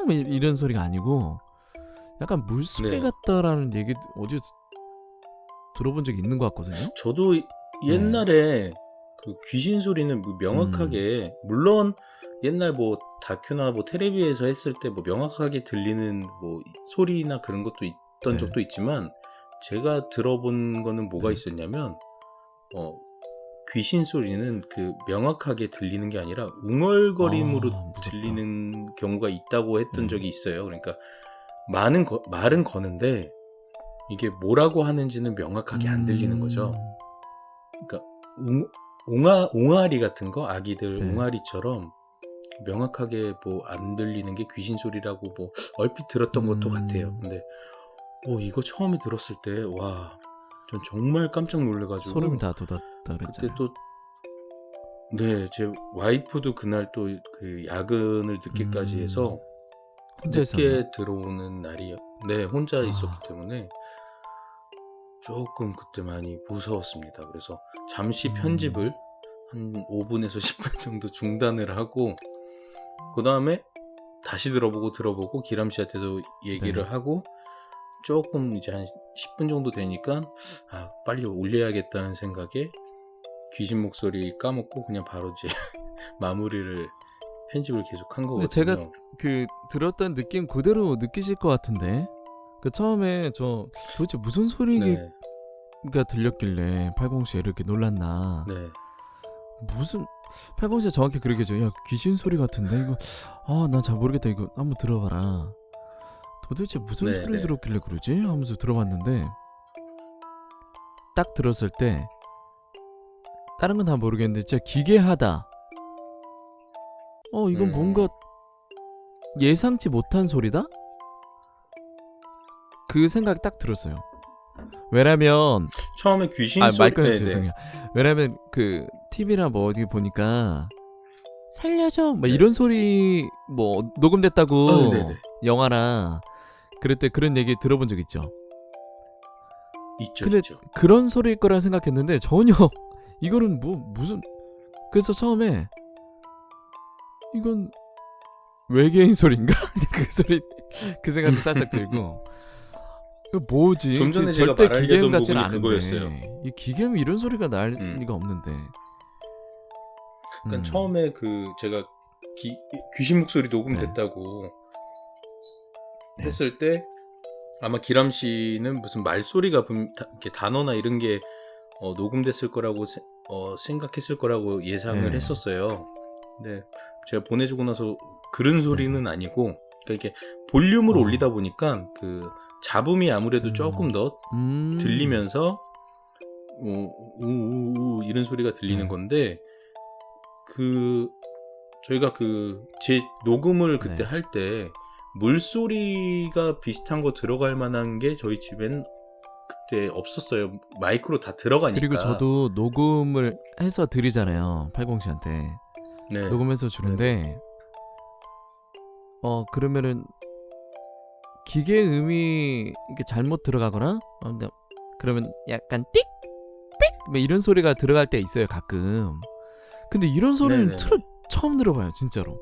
뭐 이런 소리가 아니고 약간 물소리 같다라는 얘기 어디서 들어본 적이 있는 것 같거든요. 저도 옛날에 그 귀신 소리는 명확하게 물론 옛날 뭐 다큐나 뭐 텔레비에서 했을 때 뭐 명확하게 들리는 뭐 소리나 그런 것도 있던 적도 있지만 제가 들어본 거는 뭐가 있었냐면 귀신 소리는 그 명확하게 들리는 게 아니라 웅얼거림으로 들리는 경우가 있다고 했던 적이 있어요. 그러니까 말은 거는데 이게 뭐라고 하는지는 명확하게 안 들리는 거죠. 그러니까 옹알이 같은 거 아기들 옹알이처럼 명확하게 뭐 안 들리는 게 귀신 소리라고 뭐 얼핏 들었던 것도 같아요. 근데 이거 처음에 들었을 때 와, 전 정말 깜짝 놀래가지고 소름이 다 돋았다 그랬잖아요. 그때 또 제 와이프도 그날 또 그 야근을 늦게까지 해서 혼자 늦게 있었나요? 들어오는 날이 혼자 있었기 때문에 조금 그때 많이 무서웠습니다. 그래서 잠시 편집을 한 5분에서 10분 정도 중단을 하고 그 다음에 다시 들어보고 기람 씨한테도 얘기를 하고 조금 이제 한 10분 정도 되니까 빨리 올려야겠다는 생각에 귀신 목소리 까먹고 그냥 바로 이제 마무리를 편집을 계속 한 거거든요. 제가 그 들었던 느낌 그대로 느끼실 것 같은데 그 처음에 저 도대체 무슨 소리가 들렸길래 80씨 이렇게 놀랐나. 무슨 80씨가 정확히 그러게 야 소리 소리 같은데 이거 난 잘 모르겠다 이거 한번 들어봐라. 도대체 무슨 소리 들었길래 그러지? 하면서 들어봤는데 딱 들었을 때 다른 건 다 모르겠는데 진짜 기괴하다. 이건 뭔가 예상치 못한 소리다? 그 생각이 딱 들었어요. 왜냐면 처음에 귀신 소리 말 끊었어요. 죄송해요. 왜냐면 그 TV나 뭐 어디 보니까 살려줘 막 이런 소리 뭐 녹음됐다고 영화나 그럴 때 그런 얘기 들어본 적 있죠? 근데 있죠. 그런 소리일 거라 생각했는데 전혀 이거는 무슨 그래서 처음에 이건 외계인 소리인가? 그 생각도 살짝 들고 이거 뭐지? 좀 전에 제가 절대 말하려던 기계음 같지는 부분이 않은데 그거였어요. 이 기계음 이런 소리가 날 리가 없는데. 그러니까 처음에 그 제가 귀신 목소리 녹음됐다고 했을 때 아마 기람 씨는 무슨 말소리가 이렇게 단어나 이런 게 녹음됐을 거라고 생각했을 거라고 예상을 했었어요. 근데 제가 보내주고 나서 그런 소리는 아니고 그러니까 이렇게 볼륨을 올리다 보니까 그 잡음이 아무래도 조금 더 들리면서 우우우 이런 소리가 들리는 건데 그 저희가 그 제 녹음을 그때 할 때 물소리가 비슷한 거 들어갈 만한 게 저희 집엔 그때 없었어요. 마이크로 다 들어가니까. 그리고 저도 녹음을 해서 드리잖아요. 80씨한테. 녹음해서 주는데 그러면은 기계음이 이렇게 잘못 들어가거나 그러면 약간 띡! 삑! 뭐 이런 소리가 들어갈 때 있어요 가끔. 근데 이런 소리는 처음 들어봐요 진짜로.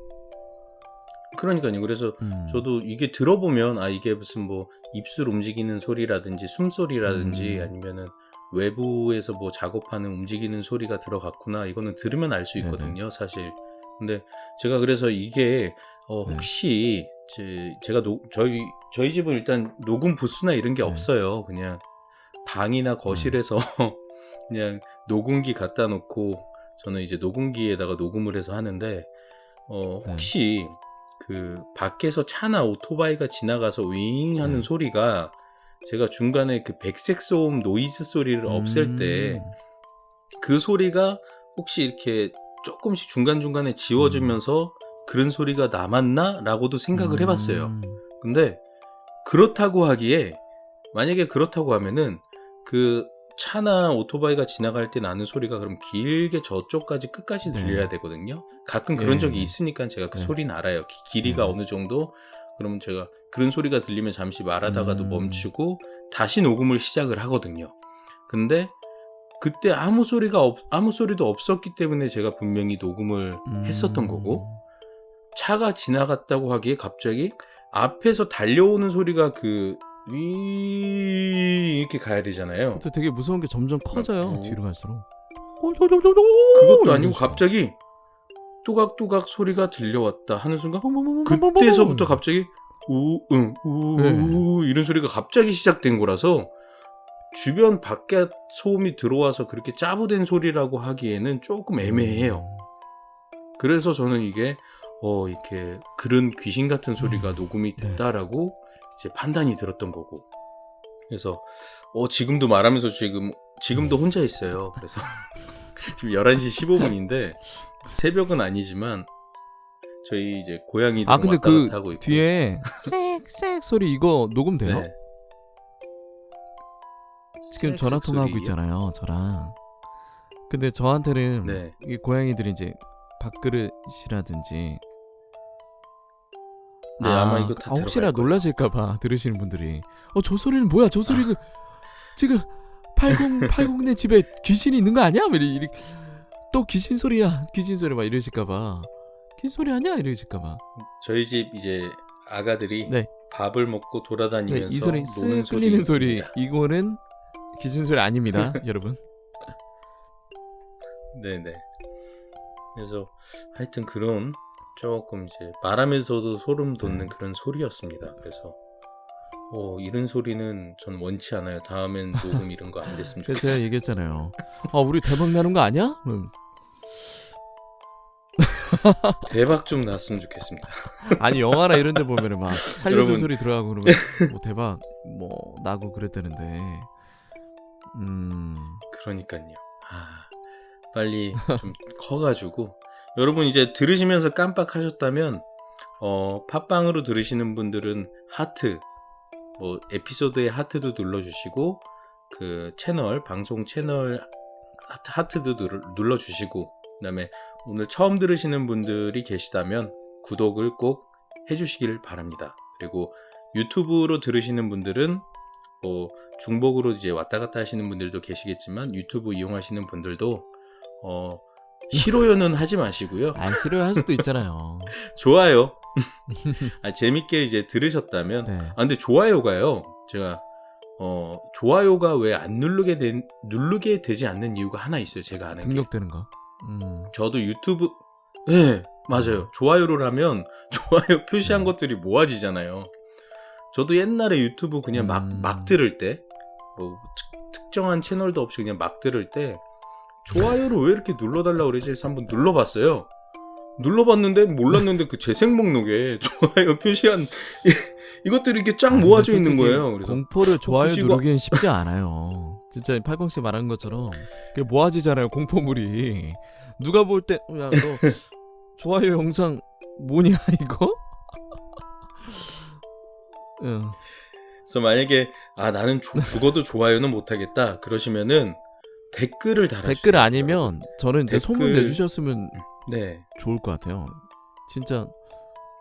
그러니까요. 그래서 저도 이게 들어보면 이게 무슨 뭐 입술 움직이는 소리라든지 숨소리라든지 아니면은 외부에서 뭐 작업하는 움직이는 소리가 들어갔구나 이거는 들으면 알 수 있거든요 사실. 근데 제가 그래서 이게 혹시 제가 저희 집은 일단 녹음 부스나 이런 게 없어요. 그냥 방이나 거실에서 그냥 녹음기 갖다 놓고 저는 이제 녹음기에다가 녹음을 해서 하는데 혹시 그 밖에서 차나 오토바이가 지나가서 윙 하는 소리가 제가 중간에 그 백색 소음 노이즈 소리를 없앨 때 그 소리가 혹시 이렇게 조금씩 중간중간에 지워지면서 그런 소리가 남았나? 라고도 생각을 해봤어요. 근데 그렇다고 하기에 만약에 그렇다고 하면은 그 차나 오토바이가 지나갈 때 나는 소리가 그럼 길게 저쪽까지 끝까지 들려야 되거든요. 가끔 그런 적이 있으니까 제가 그 소리는 알아요. 길이가 어느 정도. 그러면 제가 그런 소리가 들리면 잠시 말하다가도 멈추고 다시 녹음을 시작을 하거든요. 근데 그때 아무 소리도 없었기 때문에 제가 분명히 녹음을 했었던 거고, 차가 지나갔다고 하기에 갑자기 앞에서 달려오는 소리가 이렇게 가야 되잖아요. 근데 되게 무서운 게 점점 커져요. 뒤로 갈수록. 그것도 아니고 갑자기 또각또각 소리가 들려왔다 하는 순간 그때서부터 갑자기 이런 소리가 갑자기 시작된 거라서 주변 밖에 소음이 들어와서 그렇게 짜부된 소리라고 하기에는 조금 애매해요. 그래서 저는 이게 이렇게 그런 귀신 같은 소리가 녹음이 됐다라고 이제 판단이 들었던 거고. 그래서 지금도 말하면서 지금도 혼자 있어요. 그래서 지금 11시 15분인데 새벽은 아니지만 저희 이제 고양이들 근데 왔다 갔다 하고 있고. 뒤에 쌕쌕 소리 이거 녹음돼요? 네. 지금 전화 통화하고 있잖아요, 저랑. 근데 저한테는 이 고양이들이 이제 밥그릇이라든지 아마 이거 다 혹시나 놀라실까봐 들으시는 분들이 저 소리는 뭐야? 저 소리는 지금 8080네 집에 귀신이 있는 거 아니야? 또 귀신 소리야, 귀신 소리 막 이러실까봐. 귀신 소리 아니야? 이러실까봐. 저희 집 이제 아가들이 밥을 먹고 돌아다니면서 이 소리 노는 쓱 끌리는 소리, 이거는 귀신 소리 아닙니다, 여러분. 네네. 그래서 하여튼 그런 조금 이제 말하면서도 소름 돋는 그런 소리였습니다. 그래서 이런 소리는 전 원치 않아요. 다음엔 녹음 이런 거 안 됐으면 좋겠어요. 제가 얘기했잖아요. 우리 대박 나는 거 아니야? 대박 좀 났으면 좋겠습니다. 아니 영화나 이런 데 보면은 막 살려준 소리 들어가고 그러면 대박 나고 그랬다는데. 그러니까요. 빨리 좀 커가지고 여러분 이제 들으시면서 깜빡하셨다면 팟빵으로 들으시는 분들은 하트 에피소드의 하트도 눌러주시고 그 채널 방송 채널 하트도 눌러주시고 그다음에 오늘 처음 들으시는 분들이 계시다면 구독을 꼭 해주시길 바랍니다. 그리고 유튜브로 들으시는 분들은 중복으로 이제 왔다 갔다 하시는 분들도 계시겠지만 유튜브 이용하시는 분들도 싫어요는 하지 마시고요. 싫어요 할 수도 있잖아요. 좋아요. 재밌게 이제 들으셨다면 근데 좋아요가요. 제가 좋아요가 왜 안 누르게 되지 않는 이유가 하나 있어요. 제가 아는 등록되는 거. 저도 유튜브 맞아요. 좋아요를 하면 좋아요 표시한 것들이 모아지잖아요. 저도 옛날에 유튜브 그냥 막 들을 때 특정한 채널도 없이 그냥 막 들을 때 좋아요를 왜 이렇게 눌러달라고 그러지 해서 한번 눌러봤어요. 눌러봤는데 몰랐는데 그 재생 목록에 좋아요 표시한 이것들이 이렇게 쫙 모아져 있는 거예요. 그래서 공포를 좋아요 누르기는 쉽지 않아요. 진짜 80씨 말한 것처럼 그게 모아지잖아요. 공포물이. 누가 볼 때 야 너 좋아요 영상 뭐냐 이거? 그래서 만약에 나는 죽어도 좋아요는 못하겠다 그러시면은 댓글을 달아주세요. 댓글 아니면 저는 이제 소문 내주셨으면 좋을 것 같아요. 진짜.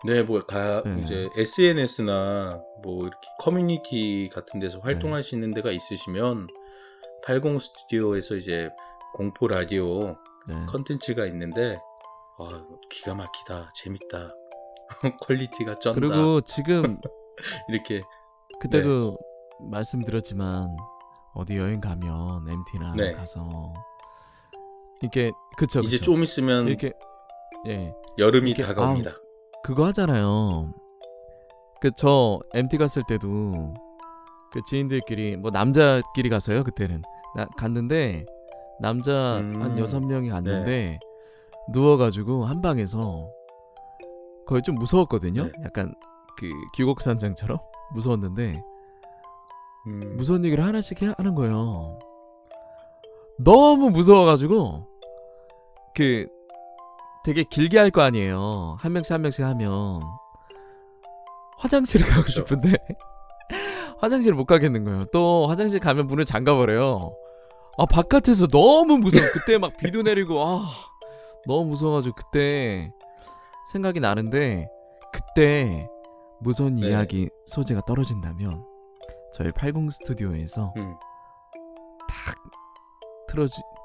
이제 SNS나 이렇게 커뮤니티 같은 데서 활동하시는 데가 있으시면 80 스튜디오에서 이제 공포 라디오 컨텐츠가 있는데 기가 막히다, 재밌다, 퀄리티가 쩐다. 그리고 지금 이렇게 그때도 말씀드렸지만 어디 여행 가면 MT나 가서 이렇게 그쵸. 이제 좀 있으면 이렇게 여름이 다가옵니다. 그거 하잖아요. 저 MT 갔을 때도 그 지인들끼리 남자끼리 갔어요. 그때는 갔는데 남자 한 6명이 갔는데 누워가지고 한 방에서 거의 좀 무서웠거든요. 네. 약간 그 귀곡산장처럼 무서웠는데 무서운 얘기를 하나씩 하는 거예요. 너무 무서워가지고 그 되게 길게 할 거 아니에요. 한 명씩 한 명씩 하면 화장실을 가고 그렇죠. 싶은데 화장실을 못 가겠는 거예요. 또 화장실 가면 문을 잠가버려요. 아 바깥에서 너무 무서워. 그때 막 비도 내리고 너무 무서워가지고 그때 생각이 나는데 그때 무서운 네. 이야기 소재가 떨어진다면 저희 80 스튜디오에서 탁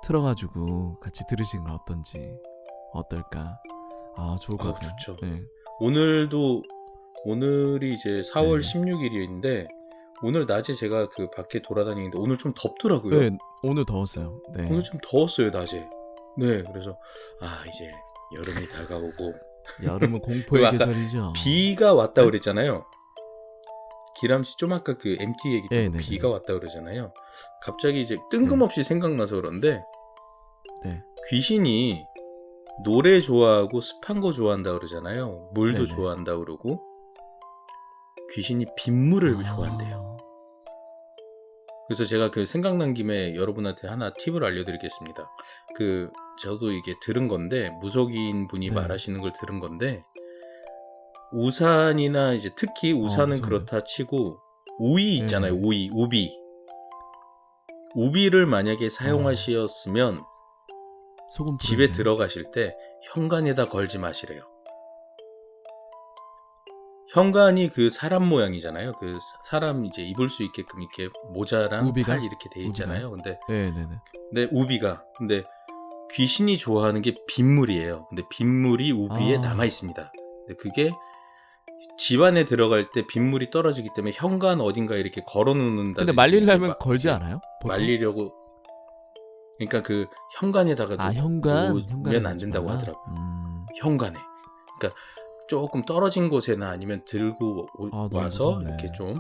틀어가지고 같이 들으시는 건 어떨까? 좋을 것 같아요. 좋죠. 네. 오늘이 이제 4월 네. 16일인데 오늘 낮에 제가 그 밖에 돌아다니는데 오늘 좀 덥더라고요. 네, 오늘 더웠어요. 네. 오늘 좀 더웠어요, 낮에. 네, 그래서 이제 여름이 다가오고 여름은 공포의 아까 계절이죠. 비가 왔다 그랬잖아요. 기람씨 좀 아까 그 MT 얘기 때 네, 비가 왔다 그러잖아요. 갑자기 이제 뜬금없이 생각나서 그런데 네. 귀신이 노래 좋아하고 습한 거 좋아한다 그러잖아요. 물도 네네. 좋아한다 그러고 귀신이 빗물을 좋아한대요. 그래서 제가 그 생각난 김에 여러분한테 하나 팁을 알려드리겠습니다. 저도 이게 들은 건데 무속인 분이 네. 말하시는 걸 들은 건데 우산이나 이제 특히 우산은 무서운데. 그렇다 치고 우이 있잖아요. 우비를 만약에 사용하셨으면 소금 집에 뿌렸네. 들어가실 때 현관에다 걸지 마시래요. 현관이 그 사람 모양이잖아요. 그 사람 이제 입을 수 있게끔 이렇게 모자랑 우비가? 팔 이렇게 돼 있잖아요. 근데 우비가 귀신이 좋아하는 게 빗물이에요. 근데 빗물이 우비에 남아 있습니다. 근데 그게 집 안에 들어갈 때 빗물이 떨어지기 때문에 현관 어딘가 이렇게 걸어 놓는다. 근데 말리려면 걸지 않아요? 보통? 말리려고. 그러니까 그 현관에다가 놓으면 안 된다고 하더라고요. 현관에. 그러니까 조금 떨어진 곳에나 아니면 들고 와서 무섭네. 이렇게 좀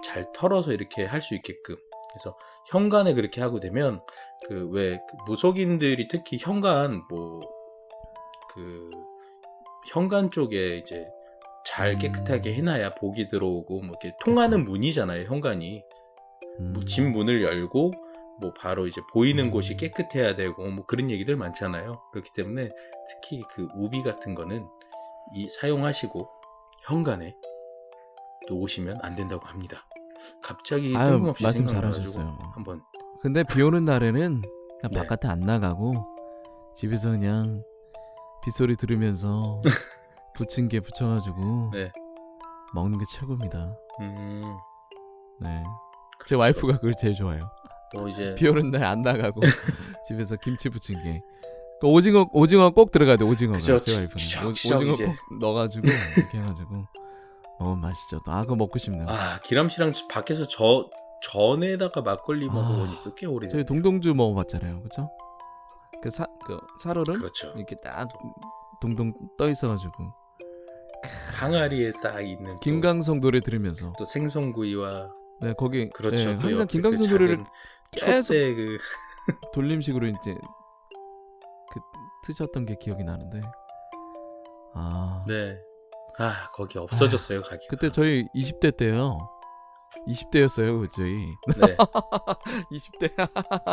잘 털어서 이렇게 할 수 있게끔. 그래서 현관에 그렇게 하고 되면 무속인들이 특히 현관 현관 쪽에 이제 잘 깨끗하게 해놔야 복이 들어오고 이렇게 통하는 문이잖아요. 현관이 집 문을 열고 바로 이제 보이는 곳이 깨끗해야 되고 그런 얘기들 많잖아요. 그렇기 때문에 특히 그 우비 같은 거는 사용하시고 현관에 놓으시면 안 된다고 합니다. 갑자기 뜬금없이 말씀 생각나가지고 잘하셨어요. 한번. 근데 비 오는 날에는 그냥 네. 바깥에 안 나가고 집에서 그냥 빗소리 들으면서 부침개 부쳐가지고 네. 먹는 게 최고입니다. 네. 그렇죠. 제 와이프가 그걸 제일 좋아해요. 또 이제 비 오는 날 안 나가고 집에서 김치 부침개. 그 오징어 꼭 들어가야 돼. 오징어가. 그쵸. 제 와이프는 추적추적 오징어 이제. 꼭 넣어가지고 이렇게 해가지고 너무 맛있죠. 그거 먹고 싶네요. 기람씨랑 밖에서 전에다가 막걸리 먹어본 지도 꽤 오래됐네요. 저희 동동주 먹어봤잖아요, 그렇죠? 그 사롤은 그렇죠. 이렇게 딱 동동 떠 있어가지고 항아리에 딱 있는 김강성 노래 들으면서 또 생선구이와 거기 그렇죠. 또 항상 옆에 김강성 노래를 계속 촛대 돌림식으로 이제 트셨던 게 기억이 나는데 네. 거기 없어졌어요, 가게. 그때 저희 20대 때요. 20대였어요, 저희. 네. 20대.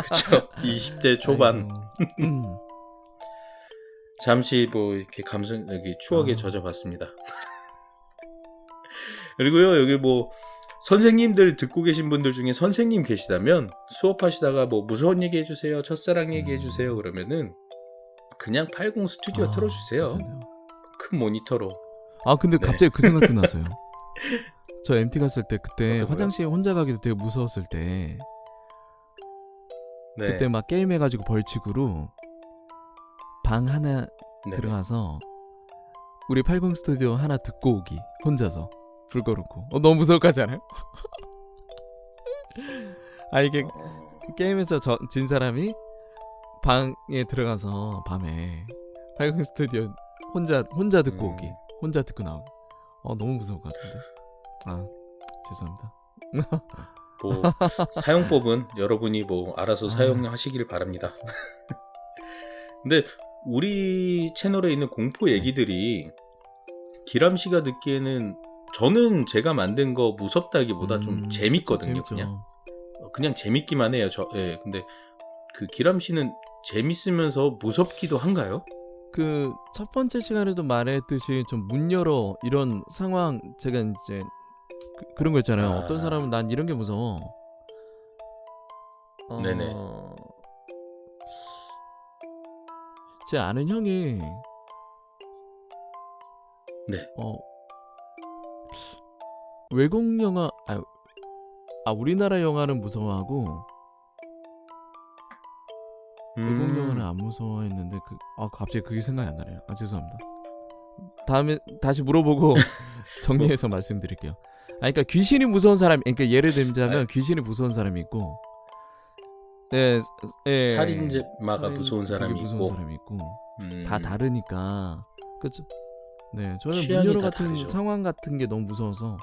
그쵸. 20대 초반. 잠시 이렇게 여기 추억에 젖어봤습니다. 그리고요, 여기 선생님들 듣고 계신 분들 중에 선생님 계시다면 수업하시다가 무서운 얘기 해주세요, 첫사랑 얘기 해주세요 그러면은 그냥 80 스튜디오 틀어주세요. 괜찮네요. 큰 모니터로. 근데 갑자기 그 생각도 났어요. 저 MT 갔을 때 그때 어떤 화장실 혼자 가기도 되게 무서웠을 때 네. 그때 막 게임해가지고 벌칙으로 방 하나 들어가서 우리 80 스튜디오 하나 듣고 오기 혼자서 불 꺼놓고 너무 무서울 것 같지 않아요? 이게 게임에서 진 사람이 방에 들어가서 밤에 80 스튜디오 혼자 듣고 오기 혼자 듣고 나오기 너무 무서울 것 같은데 죄송합니다. 사용법은 여러분이 알아서 사용하시길 바랍니다. 근데 우리 채널에 있는 공포 얘기들이 기람 씨가 듣기에는 저는 제가 만든 거 무섭다기보다 좀 재밌거든요. 재밌죠. 그냥 재밌기만 해요. 예. 근데 그 기람 씨는 재밌으면서 무섭기도 한가요? 그 첫 번째 시간에도 말했듯이 좀 문 열어 이런 상황 제가 이제 그런 거 있잖아요. 어떤 사람은 난 이런 게 무서워. 네네. 제 아는 형이 네. 외국 영화 우리나라 영화는 무서워하고 외국 영화는 안 무서워했는데 갑자기 그게 생각이 안 나네요. 죄송합니다. 다음에 다시 물어보고 정리해서 말씀드릴게요. 그러니까 귀신이 무서운 사람, 그러니까 예를 들자면 귀신이 무서운 사람이 있고, 살인마가 무서운 사람이 있고, 다 다르니까, 그렇죠? 네, 저는 취향이 문여로 다 같은 다르죠. 상황 같은 게 너무 무서워서,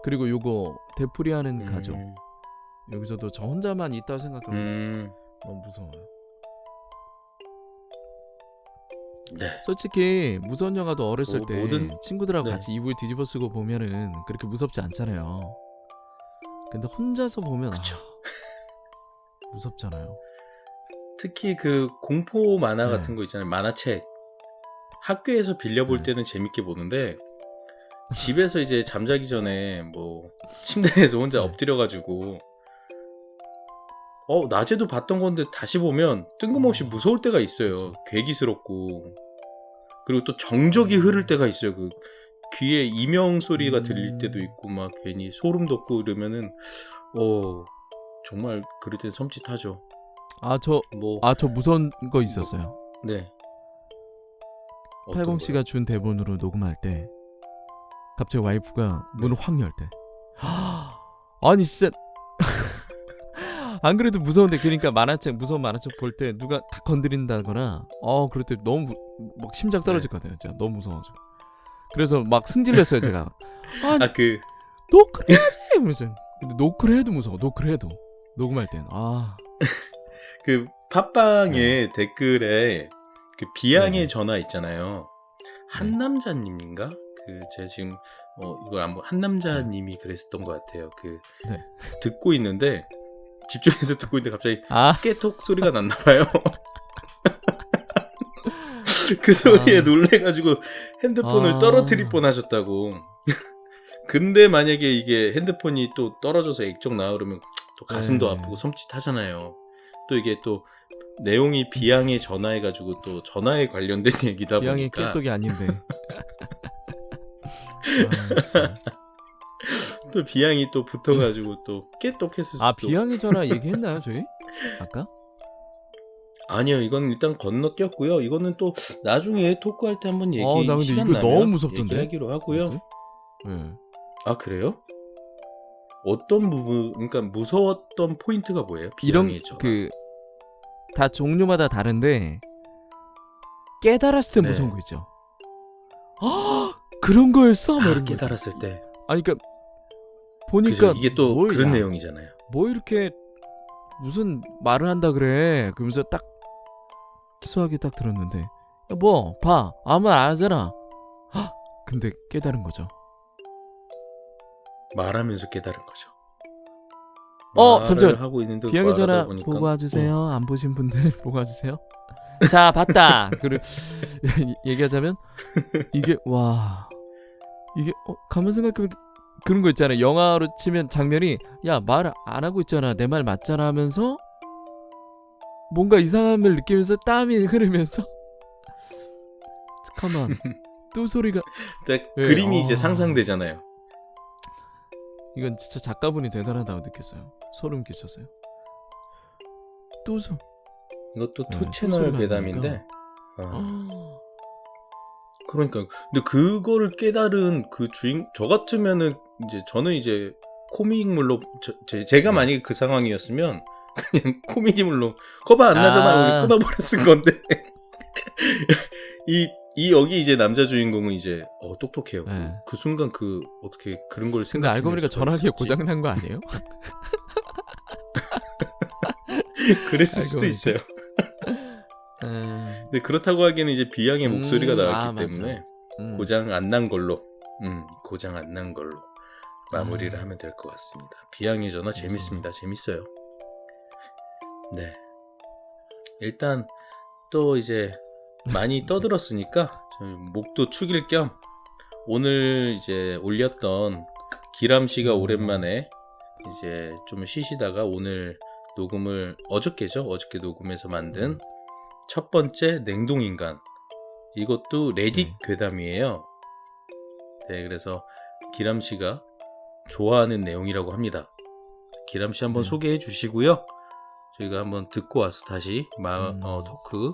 그리고 요거 되풀이하는 가족, 여기서도 저 혼자만 있다고 생각하면 너무 무서워요. 네. 솔직히 무서운 영화도 어렸을 때 친구들하고 네. 같이 이불 뒤집어 쓰고 보면은 그렇게 무섭지 않잖아요. 근데 혼자서 보면 무섭잖아요. 특히 그 공포 만화 네. 같은 거 있잖아요. 만화책. 학교에서 빌려볼 네. 때는 재밌게 보는데 집에서 이제 잠자기 전에 뭐 침대에서 혼자 엎드려가지고 낮에도 봤던 건데 다시 보면 뜬금없이 무서울 때가 있어요. 괴기스럽고. 그리고 또 정적이 흐를 때가 있어요. 그 귀에 이명 소리가 들릴 때도 있고 막 괜히 소름 돋고 이러면은 정말 그럴 땐 섬찟하죠. 저 무서운 거 있었어요. 네. 팔공씨가 준 대본으로 녹음할 때 갑자기 와이프가 문을 확 열 때 아니 진짜 안 그래도 무서운데, 그러니까 무서운 만화책 볼 때 누가 다 건드린다거나 그럴 때 너무 막 심장 떨어질 것 같아요. 진짜 너무 무서워가지고. 그래서 막 승질냈어요 제가. 노크를 해야지 이러면서. 근데 노크를 해도 무서워. 노크를 해도 녹음할 땐 그 팟빵에 댓글에 그 비양의 전화 있잖아요. 한남자님인가? 제가 지금 이걸 한번 한남자님이 그랬었던 것 같아요. 듣고 있는데 집중해서 듣고 있는데 갑자기 깨톡 소리가 났나봐요. 그 소리에 놀래가지고 핸드폰을 떨어뜨릴 뻔하셨다고. 근데 만약에 이게 핸드폰이 또 떨어져서 액정 나와 그러면 또 가슴도 아프고 섬찟하잖아요. 또 이게 또 내용이 비양에 전화해가지고 또 전화에 관련된 얘기다 비양이 보니까 깨똑이 아닌데. 또 비양이 또 붙어가지고 또 깨똑했을 수도. 비양이 전화 얘기했나요 저희? 아까? 아니요, 이건 일단 건너뛰었고요. 이거는 또 나중에 토크할 때 한번 나 근데 시간 이거 나면 너무 무섭던데? 얘기하기로 하고요. 네. 그래요? 어떤 부분, 그러니까 무서웠던 포인트가 뭐예요? 비양의 전화. 다 종류마다 다른데 깨달았을 때 무서운 거 있죠. 그런 거였어? 깨달았을 때. 그러니까 보니까 그죠, 이게 또 그런 내용이잖아요. 뭐 이렇게 무슨 말을 한다 그래. 그러면서 딱 수학이 딱 들었는데 봐 아무 말 안 하잖아. 근데 깨달은 거죠. 말하면서 깨달은 거죠. 잠시만. 하고 있는데 비양의 전화 보니까, 보고 와주세요. 안 보신 분들 보고 와주세요. 자, 봤다. 얘기하자면 이게 가만 생각해보면 그런 거 있잖아요. 영화로 치면 장면이 말 안 하고 있잖아. 내 말 맞잖아 하면서 뭔가 이상함을 느끼면서 땀이 흐르면서 잠깐만 또 소리가 그림이 이제 상상되잖아요. 이건 진짜 작가분이 대단하다고 느꼈어요. 소름 끼쳤어요. 이것도 투 채널 괴담인데 그러니까 근데 그거를 깨달은 그 저 같으면은 저는 이제 코믹물로 제가 만약에 그 상황이었으면 그냥 코미디물로 커버 안 나잖아 끊어버렸을 건데 여기 이제 남자 주인공은 이제 똑똑해요. 그 순간 어떻게 그런 걸 생각해. 근데 알고 보니까 전화기가 고장 난 거 아니에요? 그랬을 수도 있어요. 근데 그렇다고 하기에는 이제 비양의 목소리가 나왔기 때문에 고장 안 난 걸로 고장 안 난 걸로 마무리를 하면 될 것 같습니다. 비양의 전화 재밌습니다. 재밌어요. 네, 일단 또 이제 많이 떠들었으니까 저희 목도 축일 겸 오늘 이제 올렸던 기람 씨가 오랜만에 이제 좀 쉬시다가 오늘 녹음을 어저께 녹음해서 만든 첫 번째 냉동인간, 이것도 레딧 괴담이에요. 네, 그래서 기람 씨가 좋아하는 내용이라고 합니다. 기람 씨 한번 소개해 주시고요. 저희가 한번 듣고 와서 다시 토크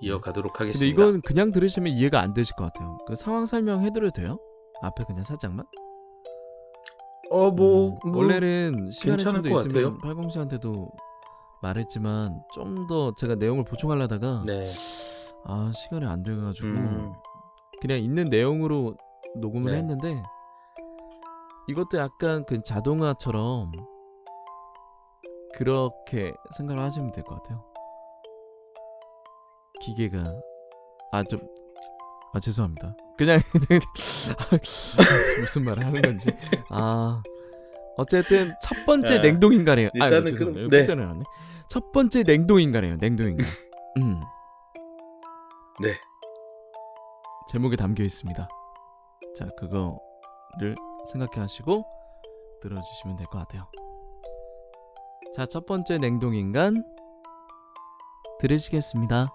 이어가도록 하겠습니다. 근데 이건 그냥 들으시면 이해가 안 되실 것 같아요. 그 상황 설명해드려도 돼요? 앞에 그냥 살짝만? 원래는 시간이 좀 더 있으면 팔공 씨한테도 말했지만 좀 더 제가 내용을 보충하려다가 시간이 안 돼가지고 그냥 있는 내용으로 녹음을 했는데, 이것도 약간 그 자동화처럼 그렇게 생각을 하시면 될 것 같아요. 기계가 죄송합니다. 그냥 무슨 말을 하는 건지. 어쨌든 첫 번째 냉동인간이에요. 일단은 그럼 첫 번째 냉동인간이에요. 냉동인간. 네. 제목에 담겨 있습니다. 자, 그거를 생각해 하시고 들어주시면 될 것 같아요. 자, 첫 번째 냉동인간 들으시겠습니다.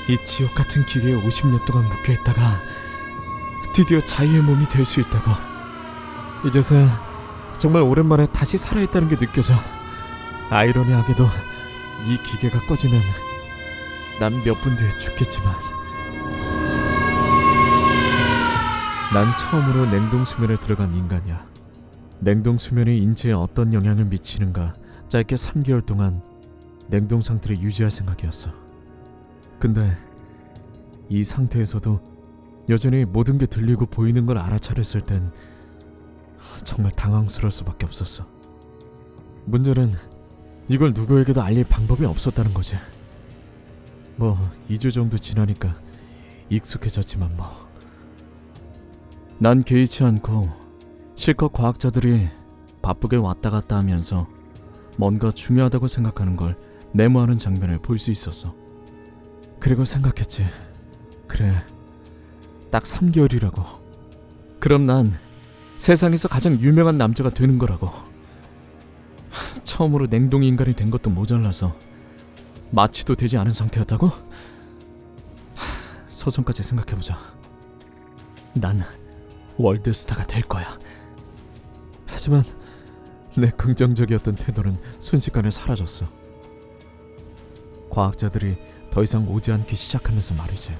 이 지옥 같은 기계에 50년 동안 묶여있다가 드디어 자유의 몸이 될 수 있다고. 이제서야 정말 오랜만에 다시 살아있다는 게 느껴져. 아이러니하게도 이 기계가 꺼지면 난 몇 분 뒤에 죽겠지만, 난 처음으로 냉동수면에 들어간 인간이야. 냉동수면이 인체에 어떤 영향을 미치는가 짧게 3개월 동안 냉동 상태를 유지할 생각이었어. 근데 이 상태에서도 여전히 모든 게 들리고 보이는 걸 알아차렸을 땐 정말 당황스러울 수밖에 없었어. 문제는 이걸 누구에게도 알릴 방법이 없었다는 거지. 2주 정도 지나니까 익숙해졌지만 난 개의치 않고 실컷 과학자들이 바쁘게 왔다 갔다 하면서 뭔가 중요하다고 생각하는 걸 메모하는 장면을 볼 수 있었어. 그리고 생각했지. 그래, 딱 3개월이라고. 그럼 난 세상에서 가장 유명한 남자가 되는 거라고. 처음으로 냉동인간이 된 것도 모자라서 마취도 되지 않은 상태였다고? 서성까지 생각해보자. 난 월드스타가 될 거야. 하지만 내 긍정적이었던 태도는 순식간에 사라졌어. 과학자들이 더 이상 오지 않기 시작하면서 말이지.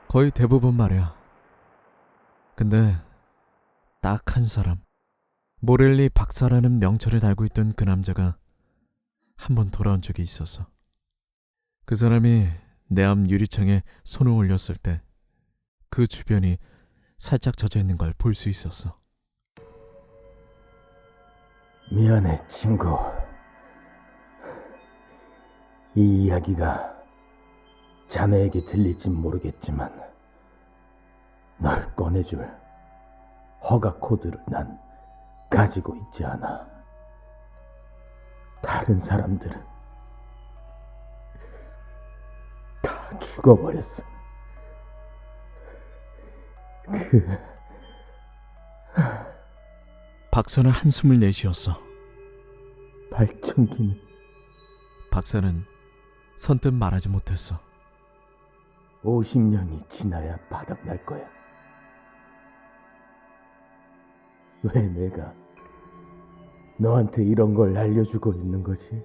거의 대부분 말이야. 근데 딱 한 사람, 모렐리 박사라는 명찰을 달고 있던 그 남자가 한 번 돌아온 적이 있었어. 그 사람이 내 앞 유리창에 손을 올렸을 때 그 주변이 살짝 젖어 있는 걸 볼 수 있었어. 미안해, 친구. 이 이야기가 자네에게 들릴진 모르겠지만 널 꺼내줄 허가 코드를 난 가지고 있지 않아. 다른 사람들은 다 죽어버렸어. 박사는 한숨을 내쉬었어. 발전기는? 박사는 선뜻 말하지 못했어. 50년이 지나야 바닥날 거야. 왜 내가 너한테 이런 걸 알려주고 있는 거지?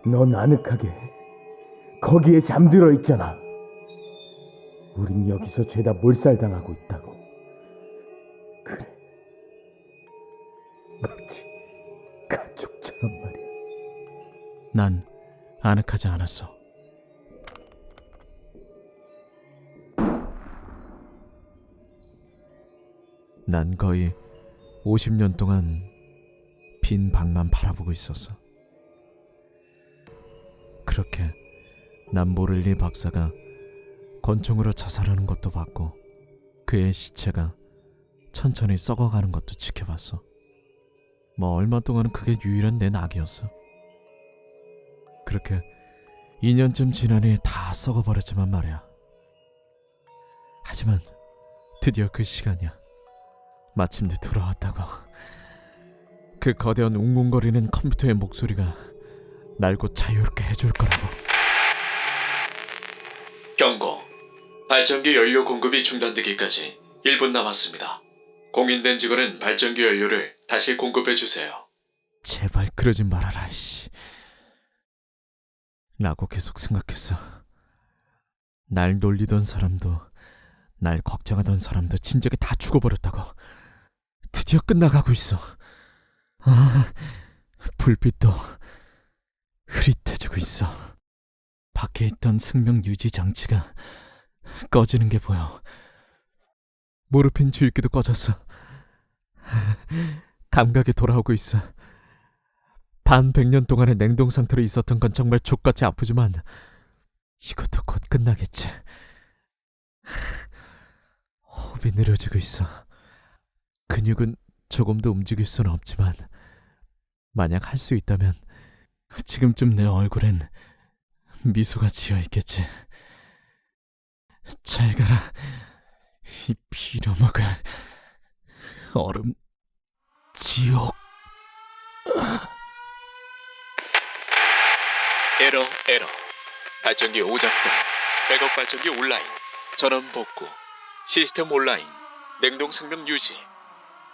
넌 아늑하게 거기에 잠들어 있잖아. 우린 여기서 죄다 몰살당하고 있다고. 그래, 마치 가족처럼 말이야. 난 아늑하지 않았어. 난 거의 50년 동안 빈 방만 바라보고 있었어. 그렇게 난 모를리 박사가 권총으로 자살하는 것도 봤고 그의 시체가 천천히 썩어가는 것도 지켜봤어. 뭐 얼마 동안은 그게 유일한 내 낙이었어. 그렇게 2년쯤 지나니 다 썩어버렸지만 말이야. 하지만 드디어 그 시간이야. 마침내 돌아왔다고. 그 거대한 웅웅거리는 컴퓨터의 목소리가 날 곧 자유롭게 해줄 거라고. 경고. 발전기 연료 공급이 중단되기까지 1분 남았습니다. 공인된 직원은 발전기 연료를 다시 공급해주세요. 제발 그러지 말아라, 씨. 라고 계속 생각했어. 날 놀리던 사람도 날 걱정하던 사람도 진작에 다 죽어버렸다고. 드디어 끝나가고 있어. 아, 불빛도 흐릿해지고 있어. 밖에 있던 생명 유지 장치가 꺼지는 게 보여. 모르핀 주입기도 꺼졌어. 감각이 돌아오고 있어. 반 100년 동안의 냉동 상태로 있었던 건 정말 족같이 아프지만 이것도 곧 끝나겠지. 호흡이 느려지고 있어. 근육은 조금도 움직일 수는 없지만 만약 할 수 있다면 지금쯤 내 얼굴엔 미소가 지어있겠지. 잘 가라, 이 빌어먹을 얼음 지옥. 에러. 발전기 오작동. 백업 발전기 온라인. 전원 복구. 시스템 온라인. 냉동 생명 유지.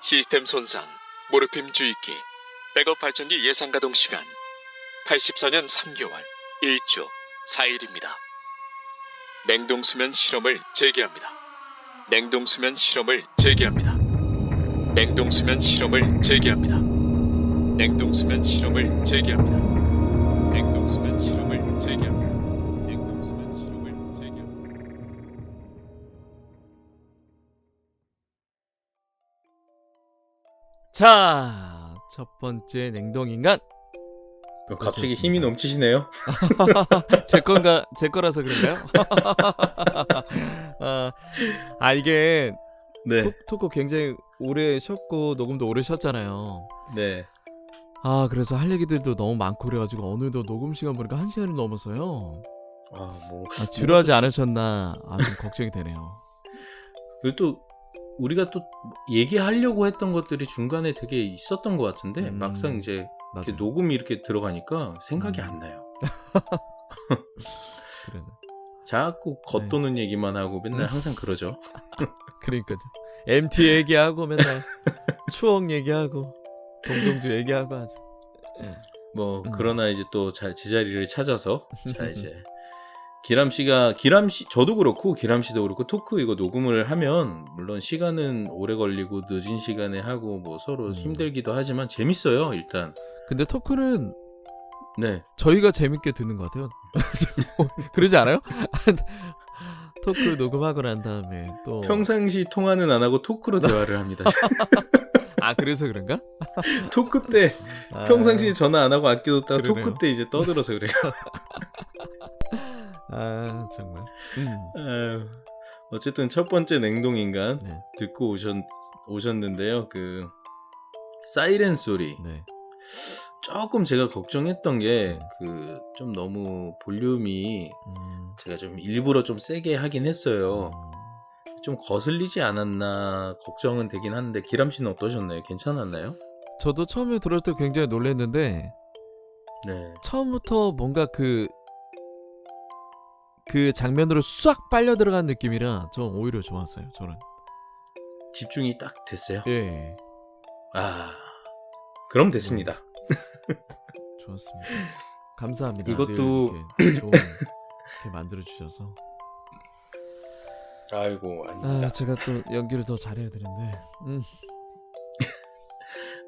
시스템 손상. 모르핀 주입기. 백업 발전기 예상 가동 시간 84년 3개월 1주 4일입니다. 냉동수면 실험을 재개합니다. 냉동수면 실험을 재개합니다. 냉동수면 실험을 재개합니다. 냉동수면 실험을 재개합니다. 냉동수면 실험을 재개합니다. 냉동수면 실험을 재개합니다. 자, 첫 번째 냉동인간. 갑자기 힘이 넘치시네요. 제 거라서 그런가요? 이게 네. 토크 굉장히 오래 쉬었고 녹음도 오래 쉬었잖아요. 네. 그래서 할 얘기들도 너무 많고 그래가지고 어느덧 녹음 시간 보니까 1시간이 넘었어요. 지루하지 않으셨나 좀 걱정이 되네요. 그리고 또 우리가 또 얘기하려고 했던 것들이 중간에 되게 있었던 것 같은데 막상 이제 이렇게 녹음이 이렇게 들어가니까 생각이 안 나요. 그러네. 자꾸 겉도는 얘기만 하고 맨날 항상 그러죠. 그러니까요. MT 얘기하고 맨날 추억 얘기하고 동동주 얘기하고 하죠. 그러나 이제 또 제자리를 찾아서 자 이제 기람 씨 저도 그렇고 기람 씨도 그렇고 토크 이거 녹음을 하면 물론 시간은 오래 걸리고 늦은 시간에 하고 뭐 서로 힘들기도 하지만 재밌어요 일단. 근데 토크는 네 저희가 재밌게 듣는 것 같아요. 그러지 않아요? 토크를 녹음하고 난 다음에 또 평상시 통화는 안 하고 토크로 대화를 합니다. 그래서 그런가? 토크 때 평상시에 전화 안 하고 아껴뒀다가 그러네요. 토크 때 이제 떠들어서 그래요. 정말. 어쨌든 첫 번째 냉동인간 네. 듣고 오셨는데요. 그 사이렌 소리. 네. 조금 제가 걱정했던 게 그 좀 너무 볼륨이 제가 좀 일부러 좀 세게 하긴 했어요. 좀 거슬리지 않았나 걱정은 되긴 하는데 기람 씨는 어떠셨나요? 괜찮았나요? 저도 처음에 들을 때 굉장히 놀랐는데 네. 처음부터 뭔가 그 장면으로 싹 빨려 들어간 느낌이라 좀 오히려 좋았어요. 저는 집중이 딱 됐어요. 예. 그럼 됐습니다. 좋았습니다. 감사합니다. 이것도 이렇게 좋은 이렇게 만들어 주셔서. 아이고 아닙니다. 제가 또 연기를 더 잘해야 되는데.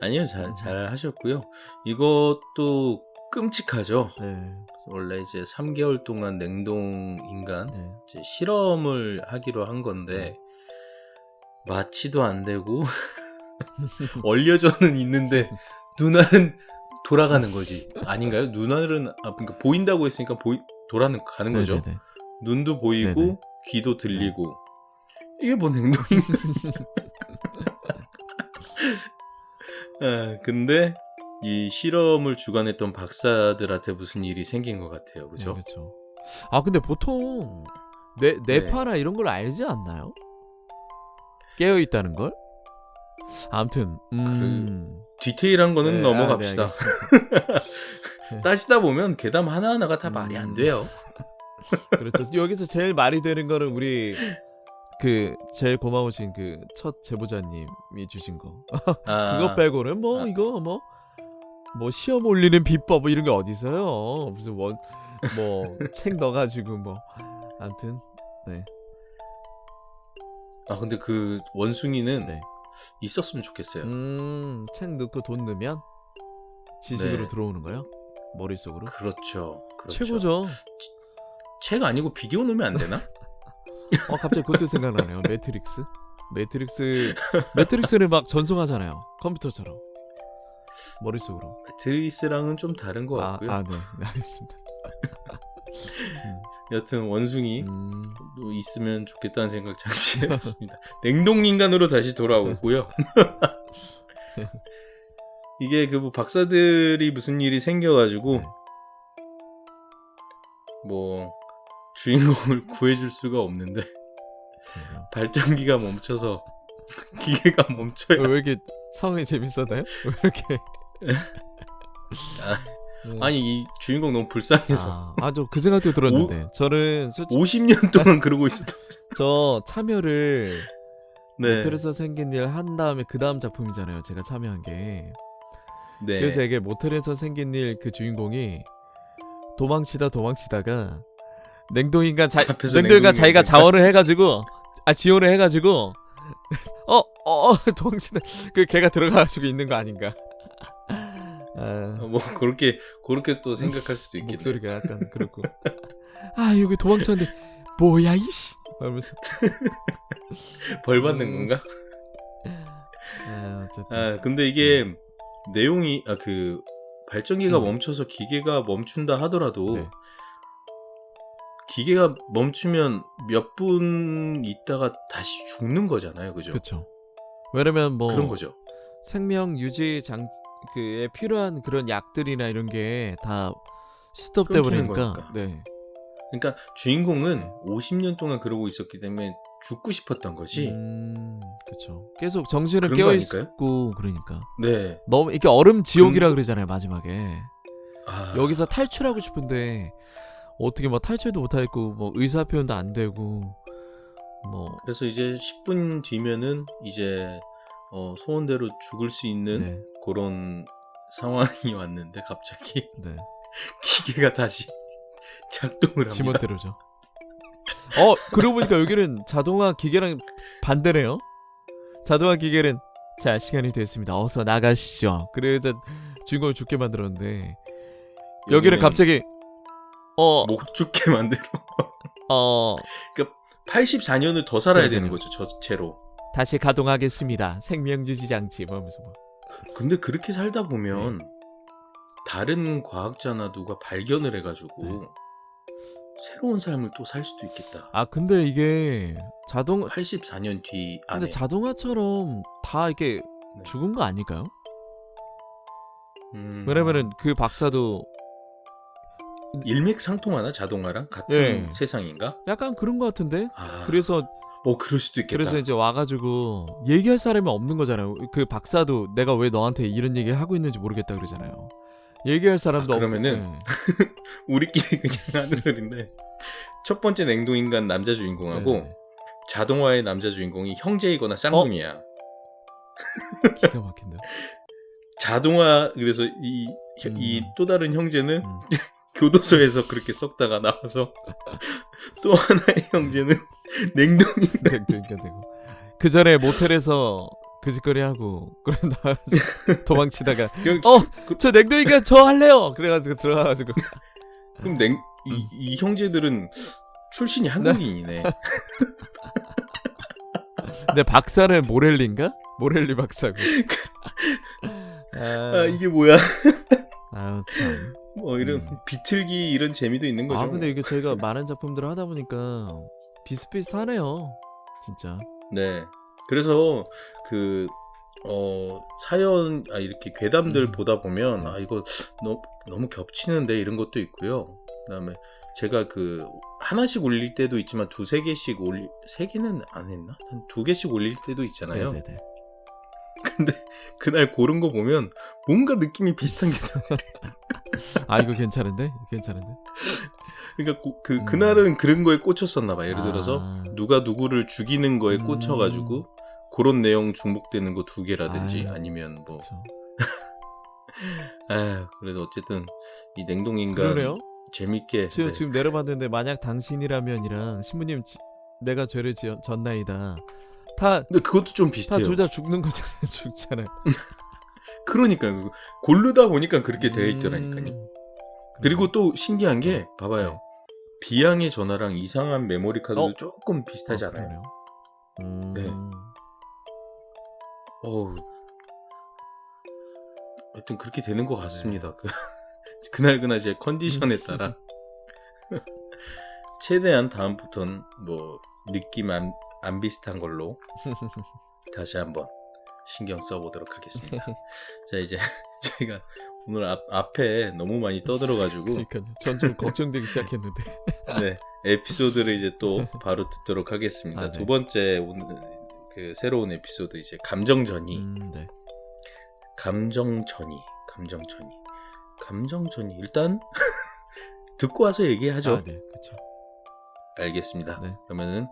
아니요, 잘 하셨고요. 이것도 끔찍하죠. 네. 원래 이제 3개월 동안 냉동 인간 네. 이제 실험을 하기로 한 건데 마취도 안 되고 얼려져는 있는데 눈알은 돌아가는 거지. 아닌가요? 눈알은 그러니까 보인다고 했으니까 가는 거죠. 네네네. 눈도 보이고 네네. 귀도 들리고 이게 뭐 냉동인간? 근데 이 실험을 주관했던 박사들한테 무슨 일이 생긴 것 같아요, 그죠? 네, 그렇죠. 아 근데 보통 뇌파나 이런 걸 알지 않나요? 깨어 있다는 걸? 아무튼 디테일한 거는 네, 넘어갑시다. 네, 따지다 보면 괴담 하나하나가 다 말이 안 돼요. 그렇죠. 여기서 제일 말이 되는 거는 우리 그 제일 고마우신 그 첫 제보자님이 주신 거. 그거 빼고는 뭐 이거 뭐 시험 올리는 비법 뭐 이런 게 어디 있어요? 무슨 뭐 책 넣어가지고 뭐 아무튼 네. 근데 그 원숭이는 네. 있었으면 좋겠어요. 책 넣고 돈 넣으면 지식으로 네. 들어오는 거요? 머릿속으로? 그렇죠. 최고죠. 책 아니고 비디오 넣으면 안 되나? 갑자기 그것도 생각나네요. 매트릭스를 막 전송하잖아요. 컴퓨터처럼 머릿속으로. 매트릭스랑은 좀 다른 것 같고요. 네, 알겠습니다. 여튼 원숭이 또 있으면 좋겠다는 생각 잠시 해봤습니다. 냉동인간으로 다시 돌아오고요. 이게 그 뭐 박사들이 무슨 일이 생겨가지고 네. 뭐 주인공을 구해줄 수가 없는데 발전기가 멈춰서 기계가 멈춰요. 왜 이렇게 상황이 재밌었나요? 왜 이렇게? 아니 이 주인공 너무 불쌍해서. 저 그 생각도 들었는데 저는 솔직히 50년 동안 그러고 있었던. 저 참여를 네. 모텔에서 생긴 일 한 다음에 그 다음 작품이잖아요. 제가 참여한 게. 네. 그래서 이게 모텔에서 생긴 일 그 주인공이 도망치다가 냉동인간 자기가 자원을 해가지고 지원을 해가지고 도망치다 그 걔가 들어가가지고 있는 거 아닌가? 뭐 그렇게 또 생각할 수도 있겠네. 목소리가 약간 그렇고 여기 도망쳤는데 뭐야 이씨 하면서 벌 받는 건가? 어쨌든. 근데 이게 내용이 그 발전기가 멈춰서 기계가 멈춘다 하더라도 네. 기계가 멈추면 몇 분 있다가 다시 죽는 거잖아요, 그죠? 그렇죠. 왜냐면 뭐 그런 거죠. 생명 유지 그에 필요한 그런 약들이나 이런 게 다 스톱돼 버리니까. 네. 그러니까 주인공은 50년 동안 그러고 있었기 때문에 죽고 싶었던 거지. 그렇죠. 계속 정신을 그런 깨어 거 아닐까요? 있고 그러니까. 네. 너무 이게 얼음 지옥이라 그러잖아요 마지막에. 여기서 탈출하고 싶은데 어떻게 뭐 탈출도 못 하겠고 뭐 의사 표현도 안 되고 뭐. 그래서 이제 10분 뒤면은 이제 소원대로 죽을 수 있는 네. 그런 상황이 왔는데 갑자기 네. 기계가 다시 작동을 합니다. 지멋대로죠. 그러고 보니까 여기는 자동화 기계랑 반대네요. 자동화 기계는 자 시간이 됐습니다. 어서 나가시죠. 그래서 주인공을 죽게 만들었는데 여기는 갑자기 못 죽게 만들어. 그러니까 84년을 더 살아야 되는 거죠. 저체로. 다시 가동하겠습니다. 생명유지 장치 하면서 뭐. 근데 그렇게 살다 보면 다른 과학자나 누가 발견을 해가지고 새로운 삶을 또 살 수도 있겠다. 근데 이게 84년 뒤 안에. 근데 자동화처럼 다 이렇게 죽은 거 아닐까요? 왜냐면은 그 박사도 일맥상통하나 자동화랑 같은 세상인가? 약간 그런 거 같은데. 그래서 그럴 수도 있겠다. 그래서 이제 와가지고 얘기할 사람이 없는 거잖아요. 그 박사도 내가 왜 너한테 이런 얘기 하고 있는지 모르겠다 그러잖아요. 얘기할 사람도 그러면은 우리끼리 그냥 하는 소리인데 첫 번째 냉동인간 남자 주인공하고 자동화의 남자 주인공이 형제이거나 쌍둥이야. 기가 막힌다. 자동화 그래서 이 또 다른 형제는 교도소에서 그렇게 썩다가 나와서 또 하나의 형제는 냉동인간 되고 그 전에 모텔에서 그 짓거리 하고 그래 나가지고 도망치다가 그냥 저 냉동이가 저 할래요. 그래가지고 들어가가지고 그럼 이 형제들은 출신이 한국인이네. 근데 박사는 모렐리인가? 모렐리 박사고. 이게 뭐야? 아유 참. 이런 비틀기 이런 재미도 있는 거죠. 근데 이게 저희가 많은 작품들을 하다 보니까 비슷비슷하네요. 진짜. 네. 그래서 사연 이렇게 괴담들 보다 보면 이거 너무 겹치는데 이런 것도 있고요. 그다음에 제가 하나씩 올릴 때도 있지만 2-3개씩 3개는 안 했나? 한 2개씩 올릴 때도 있잖아요. 네네네. 근데 그날 고른 거 보면 뭔가 느낌이 비슷한 게 이거 괜찮은데? 그러니까 그날은 그런 거에 꽂혔었나 봐. 예를 들어서 누가 누구를 죽이는 거에 꽂혀가지고 그런 내용 중복되는 거 2개라든지 아니면 뭐 그래도 어쨌든 이 냉동인간 그러네요. 재밌게 지금 내려봤는데 만약 당신이라면이랑 신부님 내가 죄를 졌나이다. 근데 그것도 좀 비슷해요. 둘 다 죽는 거잖아요. 죽잖아요. 그러니까 고르다 보니까 그렇게 되어 있더라니까요. 그리고 또 신기한 게 봐봐요. 비양의 전화랑 이상한 메모리 카드도 조금 비슷하지 않아요? 네. 하여튼 그렇게 되는 것 같습니다. 그날 제 컨디션에 따라 최대한 다음부터는 뭐 느낌 안 비슷한 걸로 다시 한번 신경 써보도록 하겠습니다. 자, 이제 저희가 오늘 앞에 너무 많이 떠들어가지고 그러니까요. 전 좀 걱정되기 시작했는데 네, 에피소드를 이제 또 바로 듣도록 하겠습니다. 네. 두 번째 오늘 새로운 에피소드 이제 감정전이 네. 감정전이 일단 듣고 와서 얘기하죠. 네, 그렇죠. 알겠습니다. 네. 그러면은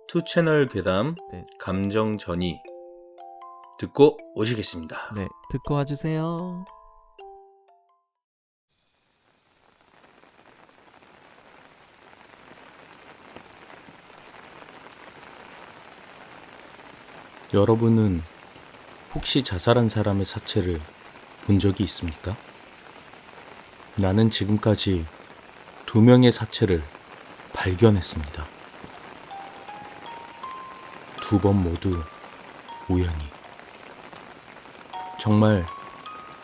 투채널 괴담 네. 감정전이 듣고 오시겠습니다. 네, 듣고 와주세요. 여러분은 혹시 자살한 사람의 사체를 본 적이 있습니까? 나는 지금까지 2명의 사체를 발견했습니다. 2번 모두 우연히. 정말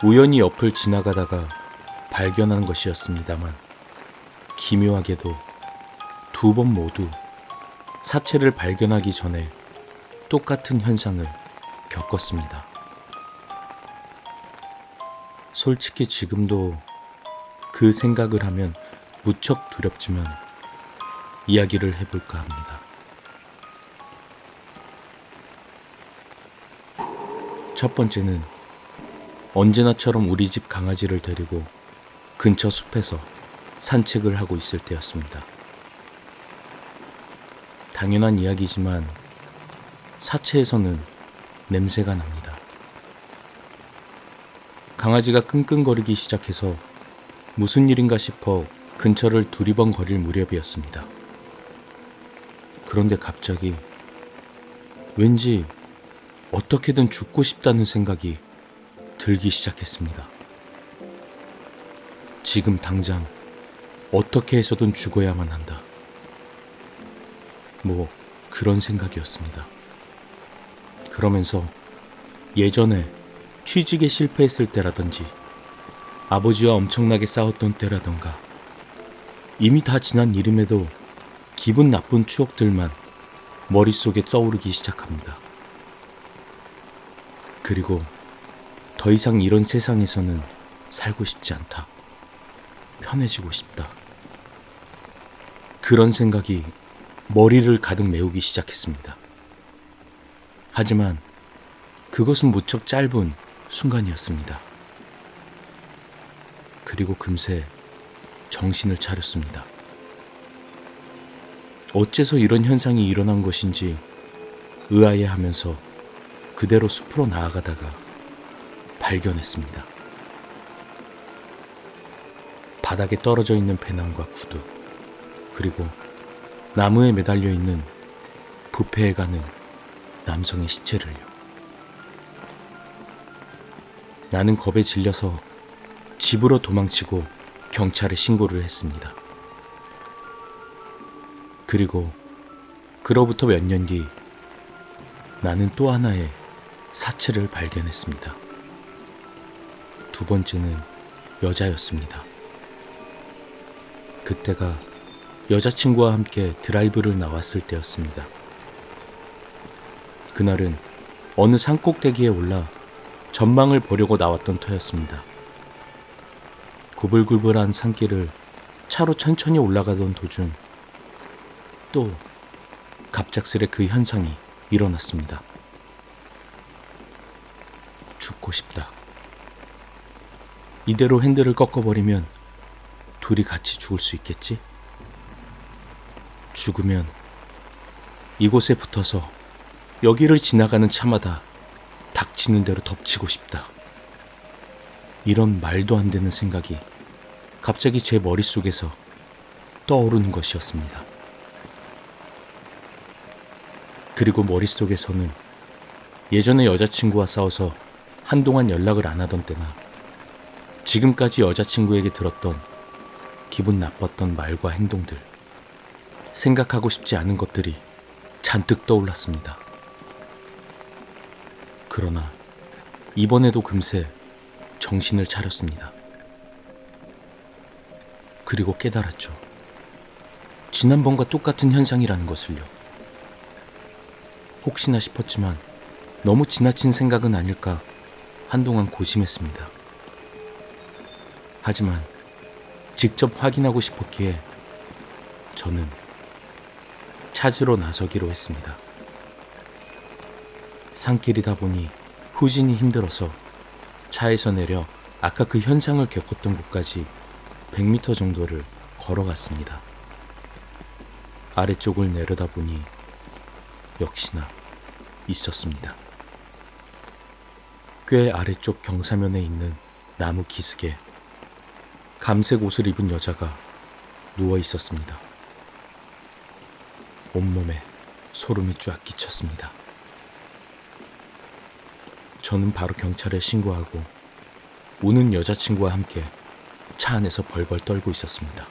우연히 옆을 지나가다가 발견한 것이었습니다만 기묘하게도 2번 모두 사체를 발견하기 전에 똑같은 현상을 겪었습니다. 솔직히 지금도 그 생각을 하면 무척 두렵지만 이야기를 해볼까 합니다. 첫 번째는 언제나처럼 우리 집 강아지를 데리고 근처 숲에서 산책을 하고 있을 때였습니다. 당연한 이야기지만 사체에서는 냄새가 납니다. 강아지가 끙끙거리기 시작해서 무슨 일인가 싶어 근처를 두리번거릴 무렵이었습니다. 그런데 갑자기 왠지 어떻게든 죽고 싶다는 생각이 들기 시작했습니다. 지금 당장 어떻게 해서든 죽어야만 한다. 뭐 그런 생각이었습니다. 그러면서 예전에 취직에 실패했을 때라든지 아버지와 엄청나게 싸웠던 때라던가 이미 다 지난 일임에도 기분 나쁜 추억들만 머릿속에 떠오르기 시작합니다. 그리고 더 이상 이런 세상에서는 살고 싶지 않다. 편해지고 싶다. 그런 생각이 머리를 가득 메우기 시작했습니다. 하지만 그것은 무척 짧은 순간이었습니다. 그리고 금세 정신을 차렸습니다. 어째서 이런 현상이 일어난 것인지 의아해하면서 그대로 숲으로 나아가다가 발견했습니다. 바닥에 떨어져 있는 배낭과 구두, 그리고 나무에 매달려 있는 부패해가는 남성의 시체를요. 나는 겁에 질려서 집으로 도망치고 경찰에 신고를 했습니다. 그리고 그로부터 몇 년 뒤 나는 또 하나의 사체를 발견했습니다. 두 번째는 여자였습니다. 그때가 여자친구와 함께 드라이브를 나왔을 때였습니다. 그날은 어느 산꼭대기에 올라 전망을 보려고 나왔던 터였습니다. 구불구불한 산길을 차로 천천히 올라가던 도중 또 갑작스레 그 현상이 일어났습니다. 죽고 싶다. 이대로 핸들을 꺾어버리면 둘이 같이 죽을 수 있겠지? 죽으면 이곳에 붙어서 여기를 지나가는 차마다 닥치는 대로 덮치고 싶다. 이런 말도 안 되는 생각이 갑자기 제 머릿속에서 떠오르는 것이었습니다. 그리고 머릿속에서는 예전에 여자친구와 싸워서 한동안 연락을 안 하던 때나 지금까지 여자친구에게 들었던 기분 나빴던 말과 행동들, 생각하고 싶지 않은 것들이 잔뜩 떠올랐습니다. 그러나 이번에도 금세 정신을 차렸습니다. 그리고 깨달았죠. 지난번과 똑같은 현상이라는 것을요. 혹시나 싶었지만 너무 지나친 생각은 아닐까 한동안 고심했습니다. 하지만 직접 확인하고 싶었기에 저는 찾으러 나서기로 했습니다. 산길이다 보니 후진이 힘들어서 차에서 내려 아까 그 현상을 겪었던 곳까지 100m 정도를 걸어갔습니다. 아래쪽을 내려다보니 역시나 있었습니다. 꽤 아래쪽 경사면에 있는 나무 기슭에 감색 옷을 입은 여자가 누워 있었습니다. 온몸에 소름이 쫙 끼쳤습니다. 저는 바로 경찰에 신고하고 우는 여자친구와 함께 차 안에서 벌벌 떨고 있었습니다.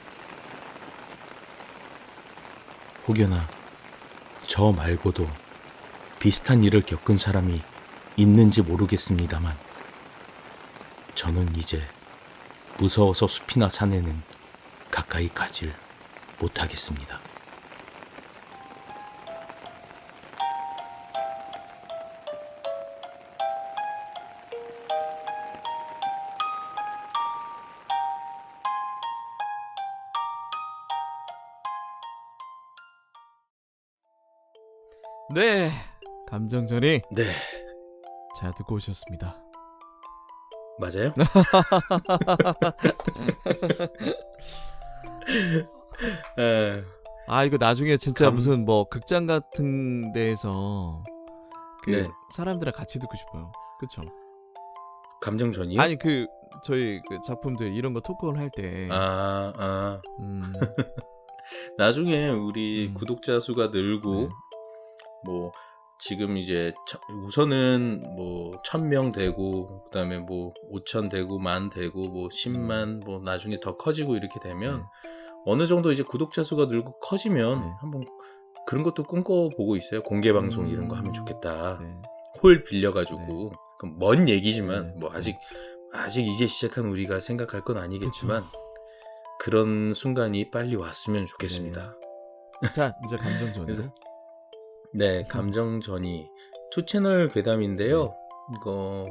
혹여나 저 말고도 비슷한 일을 겪은 사람이 있는지 모르겠습니다만 저는 이제 무서워서 숲이나 산에는 가까이 가질 못하겠습니다. 네, 감정전이 네, 잘 듣고 오셨습니다. 맞아요? 아, 이거 나중에 진짜 무슨 뭐 극장 같은 데에서 그 네. 사람들이랑 같이 듣고 싶어요. 그쵸? 감정전이요? 아니 그 저희 그 작품들 이런 거 토크를 할 때 나중에 우리 구독자 수가 늘고 네. 뭐 지금 이제 우선은 뭐 1000명 되고 그다음에 뭐 5000 되고 10,000 되고 뭐 10만 뭐 나중에 더 커지고 이렇게 되면 어느 정도 이제 구독자 수가 늘고 커지면 한번 그런 것도 꿈꿔보고 있어요. 공개 방송 이런 거 하면 좋겠다. 홀 빌려가지고 그럼 먼 얘기지만 뭐 아직 이제 시작한 우리가 생각할 건 아니겠지만 그런 순간이 빨리 왔으면 좋겠습니다. 자, 이제 감정전으로. 네, 감정전이 2채널 괴담인데요. 이거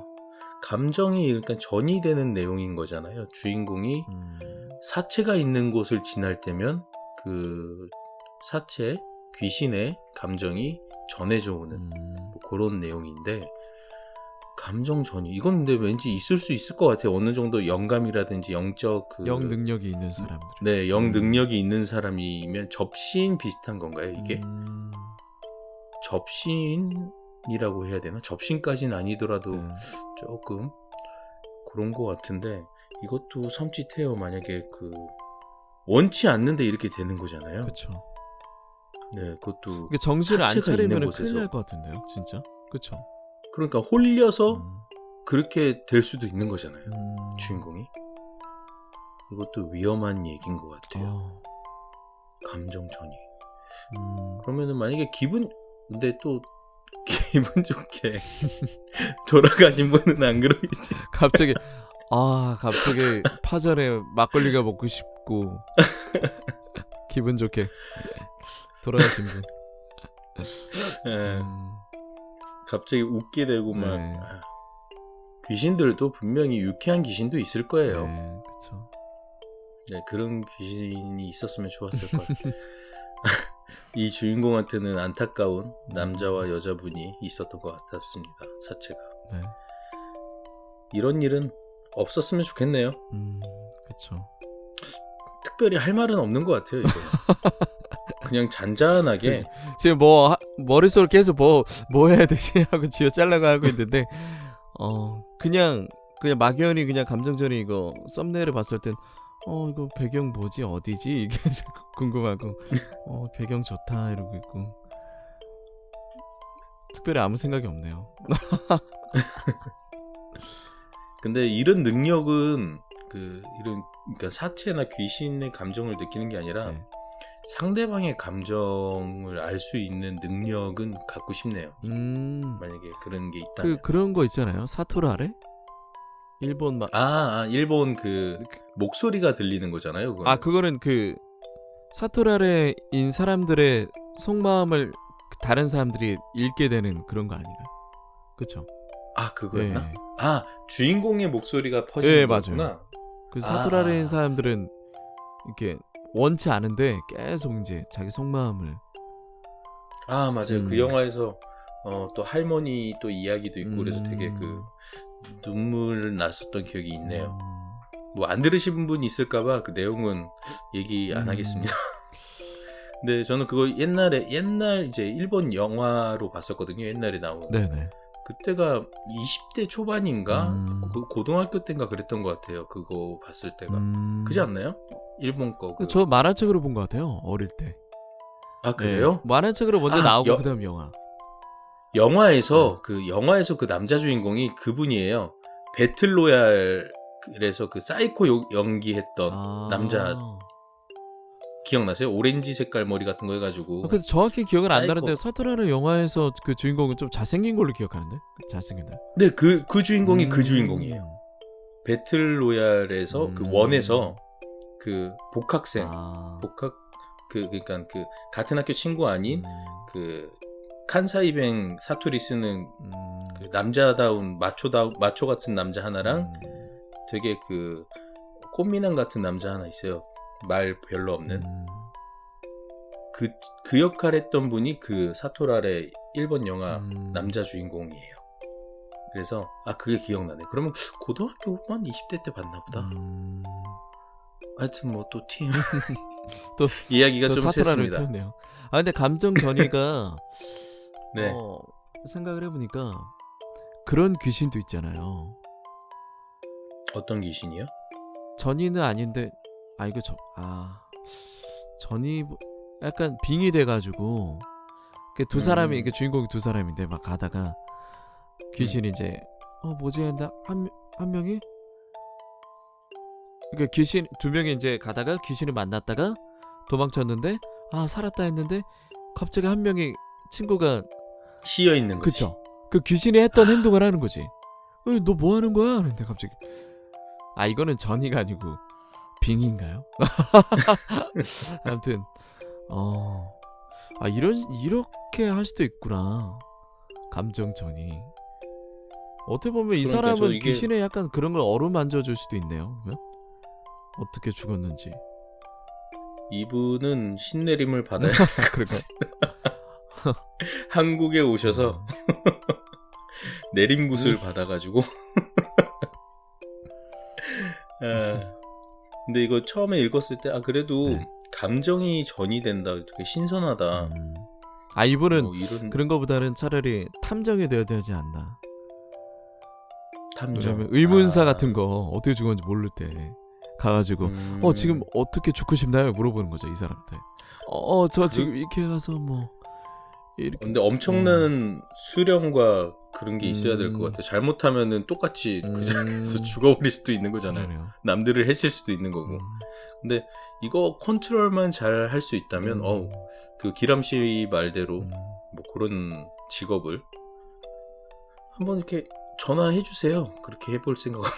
감정이 그러니까 전이 되는 내용인 거잖아요. 주인공이 사체가 있는 곳을 지날 때면 그 사체 귀신의 감정이 전해져 오는 뭐 그런 내용인데 감정전이 이건 근데 왠지 있을 수 있을 것 같아요. 어느 정도 영감이라든지 영적 영 능력이 있는 사람들. 네, 영 능력이 있는 사람이면 접신 비슷한 건가요? 이게 접신이라고 해야 되나? 접신까지는 아니더라도 조금 그런 것 같은데 이것도 섬찟해요. 만약에 그 원치 않는데 이렇게 되는 거잖아요. 그렇죠. 네, 그것도 정신을 안 사체가 있는 차리면 곳에서. 큰일 날 것 같은데요, 진짜. 그렇죠. 그러니까 홀려서 그렇게 될 수도 있는 거잖아요. 주인공이. 이것도 위험한 얘기인 것 같아요. 감정 전이. 그러면은 만약에 근데 또 기분 좋게 돌아가신 분은 안 그러겠지. 갑자기 파전에 막걸리가 먹고 싶고 기분 좋게 돌아가신 분. 갑자기 웃게 되고 막. 네. 귀신들도 분명히 유쾌한 귀신도 있을 거예요. 네, 그렇죠. 네, 그런 귀신이 있었으면 좋았을 것 같아요. 이 주인공한테는 안타까운 남자와 여자분이 있었던 것 같았습니다. 사체가. 네. 이런 일은 없었으면 좋겠네요. 그렇죠. 특별히 할 말은 없는 것 같아요. 이거. 그냥 잔잔하게 지금 머릿속으로 계속 뭐 해야 되지 하고 쥐어 잘라고 하고 있는데 그냥 막연히 그냥 감정전이 이거 썸네일을 봤을 땐 이거 배경 뭐지 어디지 이게 궁금하고 배경 좋다 이러고 있고 특별히 아무 생각이 없네요. 근데 이런 능력은 그러니까 사체나 귀신의 감정을 느끼는 게 아니라 네. 상대방의 감정을 알 수 있는 능력은 갖고 싶네요. 만약에 그런 게 있다면. 그런 거 있잖아요. 사토라레? 일본 일본 목소리가 들리는 거잖아요. 그거는. 그거는 사토라레인 사람들의 속마음을 다른 사람들이 읽게 되는 그런 거 아닌가요? 그렇죠? 그거였나? 네. 주인공의 목소리가 퍼지는 거구나. 맞아요. 그 사토라레인 사람들은 이렇게 원치 않은데 계속 이제 자기 속마음을 맞아요. 그 영화에서 또 할머니 또 이야기도 있고 그래서 되게 눈물 났었던 기억이 있네요. 뭐 안 들으신 분 있을까봐 그 내용은 얘기 안 하겠습니다. 근데 저는 그거 옛날 이제 일본 영화로 봤었거든요. 옛날에 나온. 네네. 그때가 20대 초반인가 고등학교 때인가 그랬던 것 같아요. 그거 봤을 때가. 그렇지 않나요? 일본 거. 저 만화책으로 본 것 같아요. 어릴 때. 그래요? 네. 만화책으로 먼저 나오고 그다음 영화. 영화에서 그 남자 주인공이 그분이에요. 배틀로얄에서 그 사이코 연기했던 남자 기억나세요? 오렌지 색깔 머리 같은 거 해가지고. 근데 정확히 기억은 안 나는데 사토라는 영화에서 그 주인공은 좀 잘생긴 걸로 기억하는데? 잘생겼나요? 네, 그 주인공이 그 주인공이에요. 배틀로얄에서 그 원에서 그 복학생, 그러니까 그 같은 학교 친구 아닌 그 칸사이뱅 사투리 쓰는 그 남자다운 마초 같은 남자 하나랑 되게 그 꽃미남 같은 남자 하나 있어요. 말 별로 없는 그 역할 했던 분이 그 사토라레 일본 영화 남자 주인공이에요. 그래서 그게 기억나네. 그러면 고등학교 후반 20대 때 봤나 보다. 하여튼 뭐 또 팀 또 이야기가 또 좀 사토라를 셌습니다. 켰네요. 근데 감정 전이가 네. 생각을 해보니까 그런 귀신도 있잖아요. 어떤 귀신이요? 전이는 아닌데 전이 약간 빙이 돼가지고 두 사람이 이게 주인공이 두 사람인데 막 가다가 귀신이 이제 뭐지 한다 한 명이 그러니까 귀신 두 명이 이제 가다가 귀신을 만났다가 도망쳤는데 살았다 했는데 갑자기 한 명이 친구가 씌여 있는 거지. 그쵸? 그 귀신이 했던 행동을 하는 거지. 너 뭐 하는 거야? 그런데 갑자기 이거는 전이가 아니고 빙인가요? 아무튼 이렇게 할 수도 있구나. 감정 전이. 어떻게 보면 이 그러니까 사람은 귀신에 약간 그런 걸 어루만져 줄 수도 있네요. 그러면? 어떻게 죽었는지. 이분은 신내림을 받아야 그럴까? 한국에 오셔서 내림굿을 받아가지고 근데 이거 처음에 읽었을 때 그래도 감정이 전이 된다. 되게 신선하다. 이분은 그런 거보다는 차라리 탐정이 되어야 되지 않나. 탐정. 왜냐면 의문사 같은 거 어떻게 죽었는지 모를 때 가가지고 지금 어떻게 죽고 싶나요? 물어보는 거죠 이 사람한테. 저 지금 이렇게 가서 뭐 근데 엄청난 수령과 그런 게 있어야 될 것 같아요. 잘못하면은 똑같이 그 자리에서 죽어버릴 수도 있는 거잖아요. 그러네요. 남들을 해칠 수도 있는 거고. 근데 이거 컨트롤만 잘 할 수 있다면 그 기람 씨 말대로 뭐 그런 직업을 한번 이렇게 전화해 주세요. 그렇게 해볼 생각은.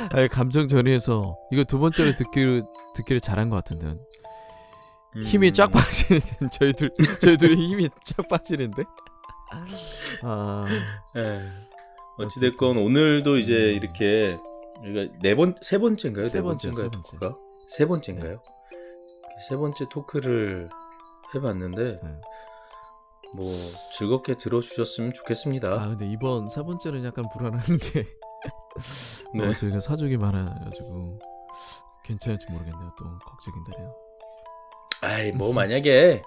아니, 감정 전이해서 이거 두 번째로 듣기를 잘한 것 같은데. 힘이 쫙 빠지는 저희들이 힘이 쫙 빠지는데. 어찌됐건 오늘도 이제 이렇게 우리가 세 번째인가요? 네 번째인가요? 토크가? 세 번째인가요? 세 번째 토크를 해봤는데 뭐 즐겁게 들어주셨으면 좋겠습니다. 근데 이번 세 번째는 약간 불안한 게 저희가 사족이 많아가지고 괜찮을지 모르겠네요. 또 걱정이 되네요. 아이 뭐 만약에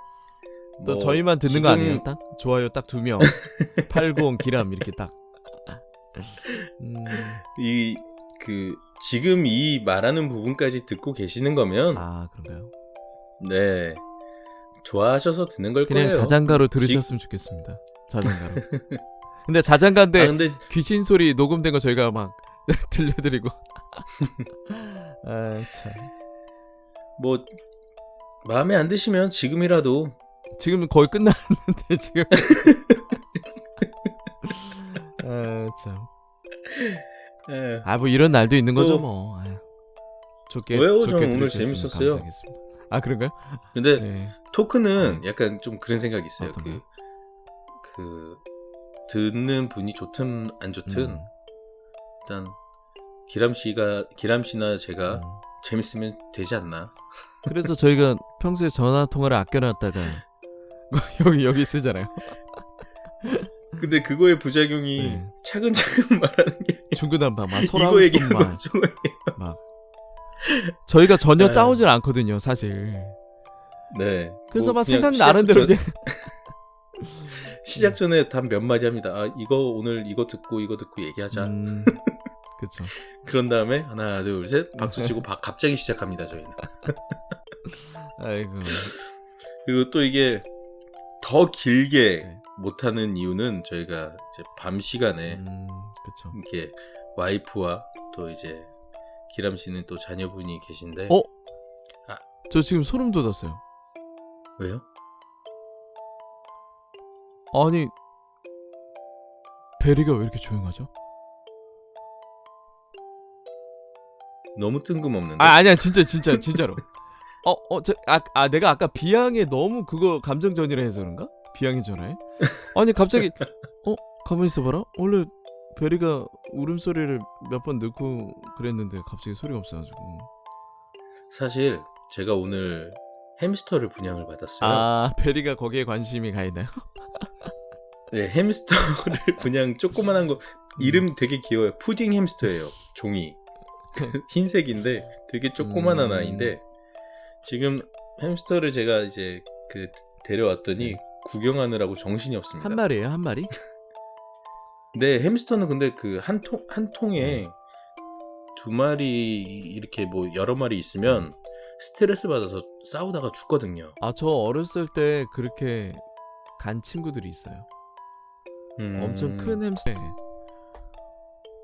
또 저희만 듣는 거 아니에요? 딱 좋아요 딱 2명 80 기람 이렇게 딱 지금 이 말하는 부분까지 듣고 계시는 거면 그런가요? 네 좋아하셔서 듣는 걸 그냥 거예요. 자장가로 들으셨으면 좋겠습니다. 자장가로. 근데 자장가인데 근데 귀신 소리 녹음된 거 저희가 막 들려드리고 참. 뭐 마음에 안 드시면 지금이라도 지금은 거의 끝났는데 지금 참. 뭐 이런 날도 있는 거죠 뭐. 좋게 왜요? 좋게 저는 오늘 들으셨으면 재밌었어요. 감사하겠습니다. 그런가요? 근데 네. 토크는 약간 좀 그런 생각이 있어요. 어떤 그 듣는 분이 좋든 안 좋든 일단 기람 씨나 제가 재밌으면 되지 않나. 그래서 저희가 평소에 전화 통화를 아껴놨다가 여기 쓰잖아요. 근데 그거의 부작용이 차근차근 말하는 게 중구난방 막 이거 서로 얘기하고 막 저희가 전혀 짜오질 않거든요, 사실. 네. 그래서 뭐 막 생각나는 대로 그냥 시작 전에 단 몇 마디 합니다. 이거 오늘 이거 듣고 얘기하자. 그렇죠. 그런 다음에 하나 둘 셋 박수 치고 갑자기 시작합니다, 저희는. 아이고. 그리고 또 이게 더 길게 못하는 이유는 저희가 이제 밤 시간에 그렇죠. 이렇게 와이프와 또 이제 기람 씨는 또 자녀분이 계신데. 저 지금 소름 돋았어요. 왜요? 아니 베리가 왜 이렇게 조용하죠? 너무 뜬금없는데. 아니야 진짜로. 내가 아까 비양에 너무 그거 감정 전이라 해서 그런가? 비양의 전화에? 아니 갑자기 가만히 있어봐라. 원래 베리가 울음소리를 몇 번 넣고 그랬는데 갑자기 소리가 없어가지고. 사실 제가 오늘 햄스터를 분양을 받았어요. 베리가 거기에 관심이 가 있나요? 네, 햄스터를 분양 조그만한 거 이름 되게 귀여워요. 푸딩 햄스터예요. 종이 흰색인데 되게 조그만한 아이인데 지금 햄스터를 제가 이제 데려왔더니 구경하느라고 정신이 없습니다. 한 마리예요, 한 마리? 네, 햄스터는 근데 한 통에 2마리 이렇게 뭐 여러 마리 있으면 스트레스 받아서 싸우다가 죽거든요. 저 어렸을 때 그렇게 간 친구들이 있어요. 엄청 큰 햄스터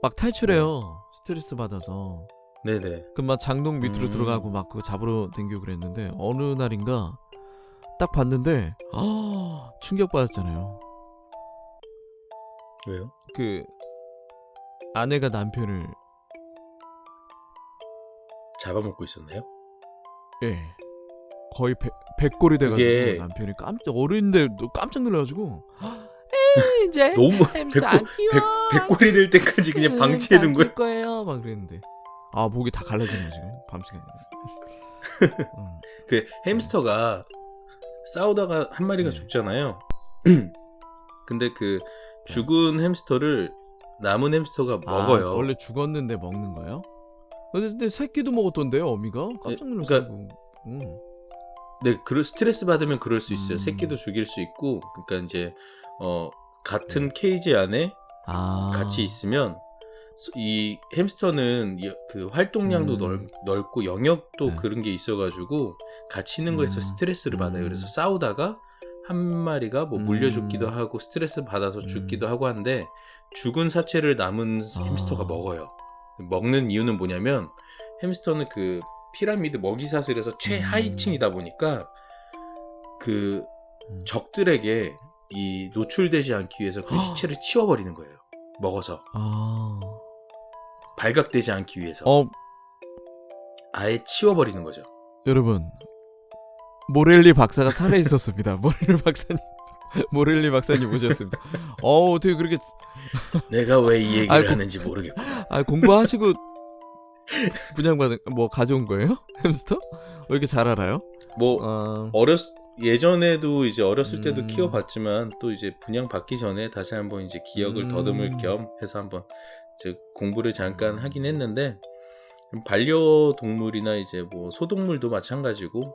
막 탈출해요. 스트레스 받아서. 네네. 그 막 장롱 밑으로 들어가고 막 그거 잡으러 댕기고 그랬는데 어느 날인가 딱 봤는데 충격 받았잖아요. 왜요? 그 아내가 남편을 잡아먹고 있었나요? 예. 거의 백골이 돼가지고 그게... 남편이 어린데 깜짝 놀라가지고 이제 너무 햄스터 안 키워. 백골이 될 때까지 그냥 방치해둔 거야? 거예요. 막 그랬는데 목이 다 갈라지네 지금 밤 시간에. 그 햄스터가 싸우다가 한 마리가 죽잖아요. 근데 그 죽은 햄스터를 남은 햄스터가 먹어요. 원래 죽었는데 먹는 거예요? 근데 새끼도 먹었던데요, 어미가? 깜짝 놀랐어요. 네, 스트레스 받으면 그럴 수 있어요. 새끼도 죽일 수 있고, 그러니까 이제 같은 케이지 안에 같이 있으면 이 햄스터는 그 활동량도 넓고 영역도 네. 그런 게 있어가지고 갇히는 거에서 스트레스를 받아요. 그래서 싸우다가 한 마리가 뭐 물려 죽기도 하고 스트레스 받아서 죽기도 하고 하는데 죽은 사체를 남은 햄스터가 먹어요. 먹는 이유는 뭐냐면 햄스터는 그 피라미드 먹이사슬에서 최하위층이다 보니까 그 적들에게 이 노출되지 않기 위해서 그 시체를 치워버리는 거예요. 먹어서 발각되지 않기 위해서 아예 치워버리는 거죠. 여러분, 모렐리 박사가 살아 있었습니다. 모렐리 박사님 오셨습니다. 어떻게 그렇게 내가 왜 이 얘기를 하는지 모르겠고. 공부하시고 분양받은 뭐 가져온 거예요? 햄스터? 왜 이렇게 잘 알아요? 뭐 예전에도 이제 어렸을 때도 키워봤지만 또 이제 분양 받기 전에 다시 한번 이제 기억을 더듬을 겸 해서 한번 이제 공부를 잠깐 하긴 했는데 반려동물이나 이제 뭐 소동물도 마찬가지고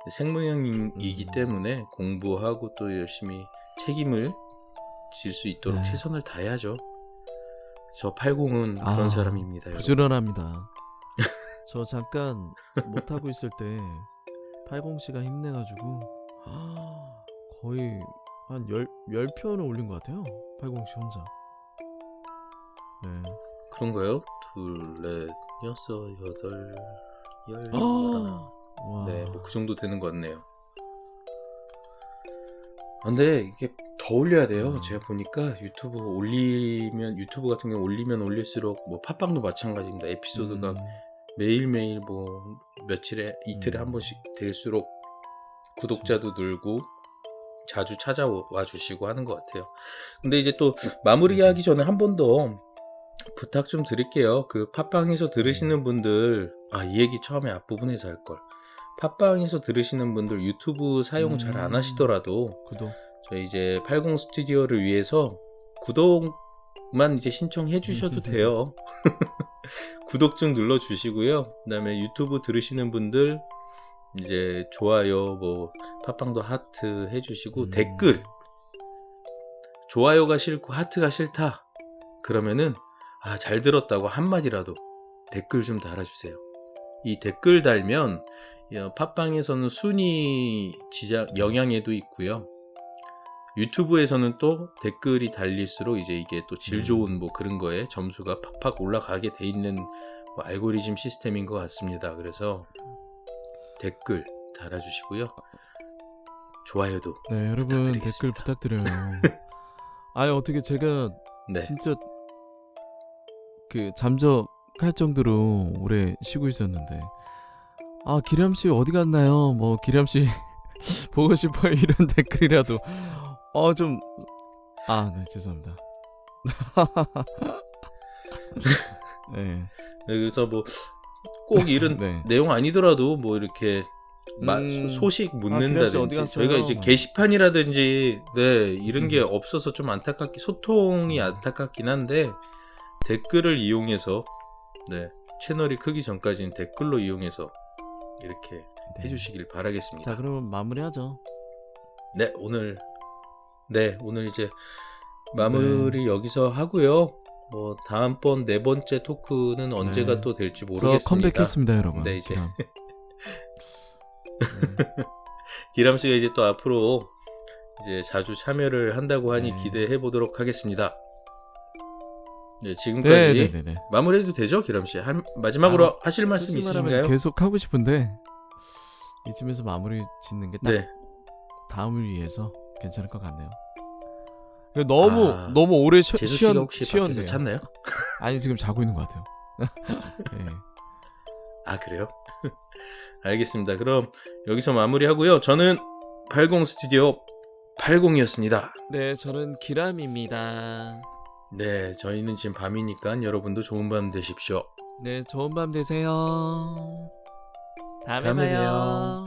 생명이기 때문에 공부하고 또 열심히 책임을 질 수 있도록 최선을 다해야죠. 저 80은 그런 사람입니다. 부지런합니다. 저 잠깐 못하고 있을 때 80씨가 힘내가지고 거의 한 10편을 올린 것 같아요. 80씨 혼자. 네. 그런가요? 2, 4, 6, 8, 10 네, 뭐 그 정도 되는 것 같네요. 근데 이게 더 올려야 돼요. 제가 보니까 유튜브 같은 경우 올리면 올릴수록 뭐 팟빵도 마찬가지입니다. 에피소드가 매일매일 뭐 며칠에 이틀에 한 번씩 될수록 구독자도 늘고 자주 찾아와 주시고 하는 것 같아요. 근데 이제 또 마무리하기 전에 한 번 더 부탁 좀 드릴게요. 그 팟빵에서 들으시는 분들 이 얘기 처음에 앞부분에서 할걸. 팟빵에서 들으시는 분들 유튜브 사용 잘 안 하시더라도 구독. 저희 이제 80 스튜디오를 위해서 구독만 이제 신청해 주셔도 돼요. 구독 좀 눌러 주시고요. 그다음에 유튜브 들으시는 분들 이제 좋아요, 뭐 팟빵도 하트 해 주시고 댓글 좋아요가 싫고 하트가 싫다 그러면은 잘 들었다고 한마디라도 댓글 좀 달아주세요. 이 댓글 달면 팟빵에서는 순위 영향에도 있고요. 유튜브에서는 또 댓글이 달릴수록 이제 이게 또 질 좋은 뭐 그런 거에 점수가 팍팍 올라가게 돼 있는 뭐 알고리즘 시스템인 것 같습니다. 그래서 댓글 달아주시고요. 좋아요도 네, 여러분 댓글 부탁드려요. 어떻게 제가 진짜 그 잠적할 정도로 오래 쉬고 있었는데 기람씨 어디 갔나요? 뭐 기람씨 보고 싶어요 이런 댓글이라도 좀 네, 죄송합니다. 네. 그래서 뭐 꼭 이런 내용 아니더라도 뭐 이렇게 소식 묻는다든지 저희가 이제 게시판이라든지 이런 게 없어서 좀 소통이 안타깝긴 한데 댓글을 이용해서 채널이 크기 전까지는 댓글로 이용해서 이렇게 해주시길 바라겠습니다. 자, 그러면 마무리하죠. 오늘 이제 마무리 여기서 하고요. 뭐 다음번 4번째 토크는 언제가 또 될지 모르겠습니다. 저 컴백했습니다, 여러분. 네, 이제 기람 씨가 이제 또 앞으로 이제 자주 참여를 한다고 하니 기대해 보도록 하겠습니다. 네, 지금까지 마무리해도 되죠, 기람 씨? 마지막으로 하실 말씀 있으신가요? 계속 하고 싶은데 이쯤에서 마무리 짓는 게 딱 다음을 위해서 괜찮을 것 같네요. 너무 오래 제수 씨가 혹시 밖에서 잤나요? 아니, 지금 자고 있는 것 같아요. 네. 그래요? 알겠습니다. 그럼 여기서 마무리하고요. 저는 80 스튜디오 80이었습니다. 네, 저는 기람입니다. 네, 저희는 지금 밤이니까 여러분도 좋은 밤 되십시오. 네, 좋은 밤 되세요. 다음에 봐요.